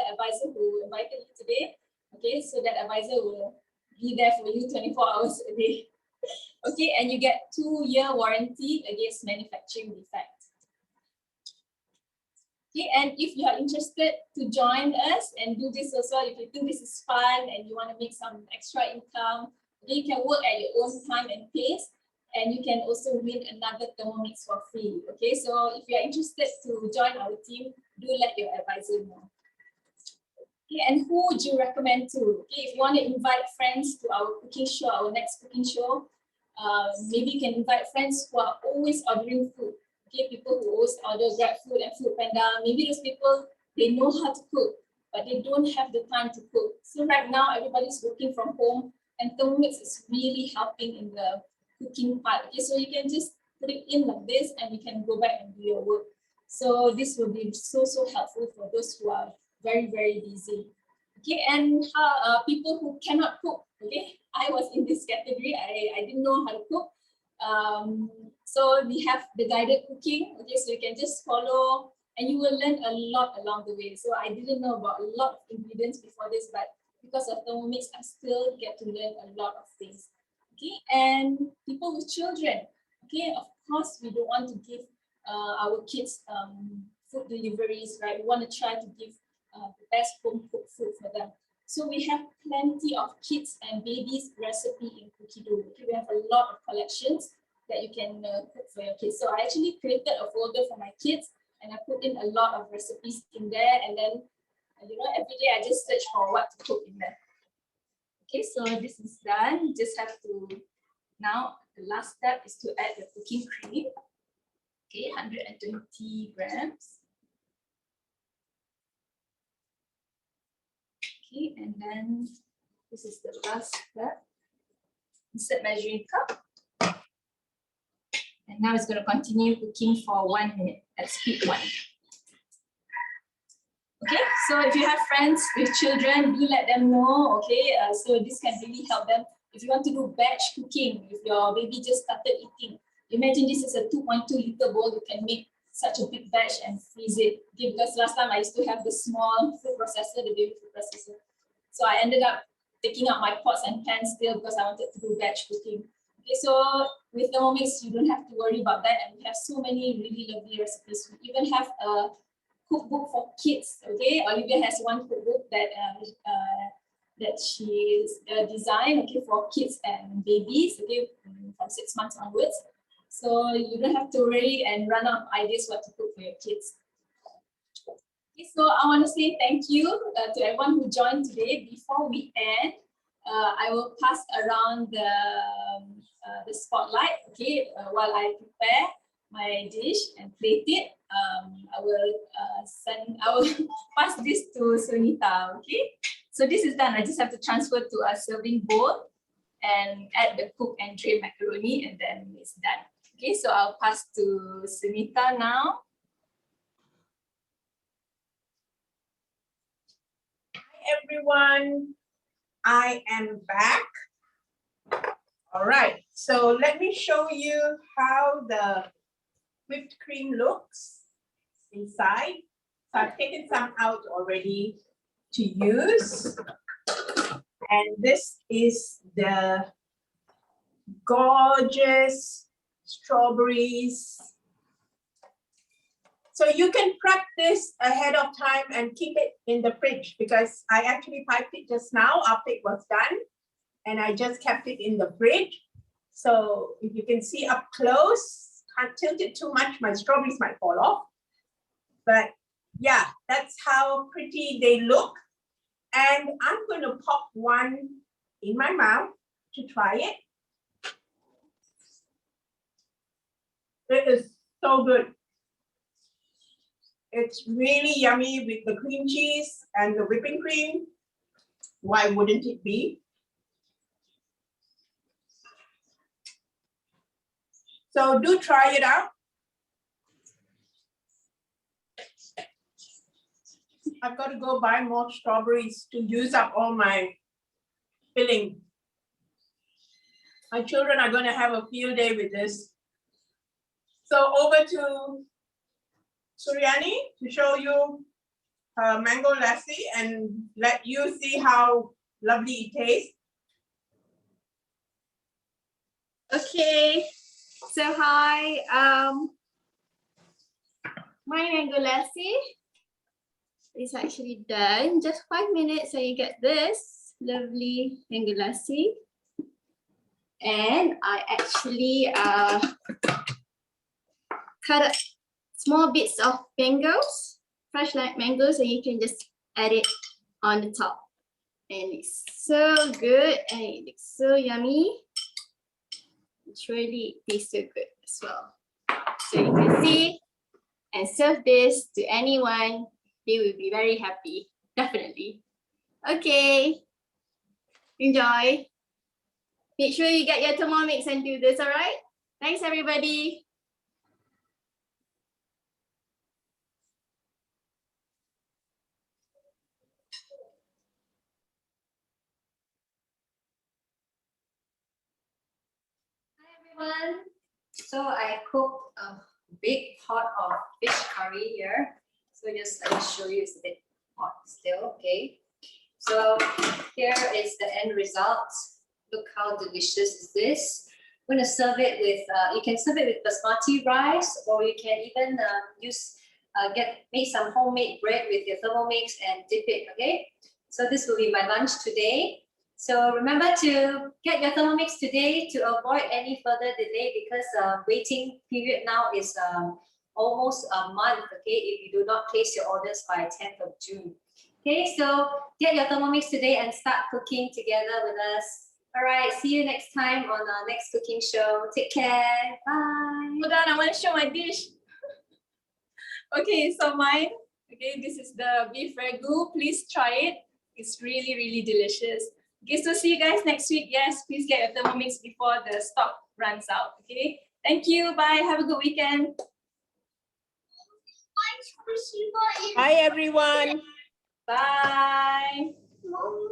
advisor who invited you today, okay, so that advisor will be there for you 24 hours a day. Okay, and you get 2-year warranty against manufacturing defects. Okay, and if you are interested to join us and do this also, if you think this is fun and you want to make some extra income, okay, you can work at your own time and pace, and you can also win another Thermomix for free. Okay, so if you are interested to join our team, do let your advisor know. Okay, and who would you recommend to? Okay, if you want to invite friends to our cooking show, our next cooking show, maybe you can invite friends who are always ordering food. Okay, people who always order Grab food and Food Panda. Maybe those people, they know how to cook, but they don't have the time to cook. So right now, everybody's working from home, and Thermomix is really helping in the cooking part. Okay, so you can just put it in like this, and you can go back and do your work. So this will be so helpful for those who are very busy. Okay, and people who cannot cook. Okay, I was in this category. I didn't know how to cook. So we have the guided cooking. Okay, so you can just follow and you will learn a lot along the way. So I didn't know about a lot of ingredients before this, but because of Thermomix, I still get to learn a lot of things. Okay, and people with children. Okay, of course, we don't want to give our kids food deliveries, right? We want to try to give the best home cooked food for them. So we have plenty of kids and babies recipe in Cookidoo. Okay, we have a lot of collections that you can cook for your kids. So I actually created a folder for my kids and I put in a lot of recipes in there. And then, you know, every day I just search for what to cook in there. Okay, so this is done. You just have to, now the last step is to add the cooking cream. Okay, 120 grams. Okay, and then this is the last step. Insert measuring cup. And now it's going to continue cooking for 1 minute at speed 1. Okay, so if you have friends with children, do let them know. Okay, so this can really help them. If you want to do batch cooking, if your baby just started eating, imagine this is a 2.2 liter bowl. You can make such a big batch and freeze it. Okay, because last time I used to have the small food processor, the baby food processor. So I ended up taking out my pots and pans still because I wanted to do batch cooking. Okay, so with Thermomix, you don't have to worry about that. And we have so many really lovely recipes. We even have a cookbook for kids. Okay, Olivia has one cookbook that she's designed, okay, for kids and babies, okay, from 6 months onwards. So you don't have to worry and run out of ideas what to cook for your kids. Okay, so I want to say thank you to everyone who joined today. Before we end, I will pass around the spotlight, okay, while I prepare my dish and plate it. I will pass this to Sunita, okay? So this is done. I just have to transfer to a serving bowl and add the cook and drain macaroni, and then it's done. Okay, so I'll pass to Sunita now. Hi everyone, I am back. All right, so let me show you how the whipped cream looks inside. So I've taken some out already to use. And this is the gorgeous strawberries. So you can prep this ahead of time and keep it in the fridge, because I actually piped it just now after it was done, and I just kept it in the fridge. So if you can see up close, can't tilt it too much, my strawberries might fall off. But yeah, that's how pretty they look. And I'm going to pop one in my mouth to try it. It is so good. It's really yummy with the cream cheese and the whipping cream. Why wouldn't it be? So do try it out. I've got to go buy more strawberries to use up all my filling. My children are going to have a field day with this. So over to Suryani to show you mango lassi and let you see how lovely it tastes. Okay, so hi, my mango lassi is actually done. Just 5 minutes and you get this lovely mango lassi. And I actually cut up small bits of mangoes, fresh like mangoes, and you can just add it on the top. And it's so good and it looks so yummy. It really tastes so good as well. So you can see and serve this to anyone, they will be very happy, definitely. Okay, enjoy. Make sure you get your Thermomix and do this, all right? Thanks, everybody. Hi everyone. So I cooked a big pot of fish curry here. So just let me show you, it's a bit hot still, okay? So here is the end result. Look how delicious is this. I'm going to serve it with, you can serve it with basmati rice, or you can even make some homemade bread with your Thermomix and dip it, okay? So this will be my lunch today. So remember to get your Thermomix today to avoid any further delay, because waiting period now is almost a month, okay, if you do not place your orders by 10th of June. Okay, so get your Thermomix today and start cooking together with us. All right, see you next time on our next cooking show. Take care. Bye. Hold on, I want to show my dish. Okay, so mine, okay, this is the beef ragu. Please try it. It's really, really delicious. Okay, so see you guys next week. Yes, please get your Thermomix before the stock runs out. Okay, thank you. Bye. Have a good weekend. Hi, everyone. Bye. No.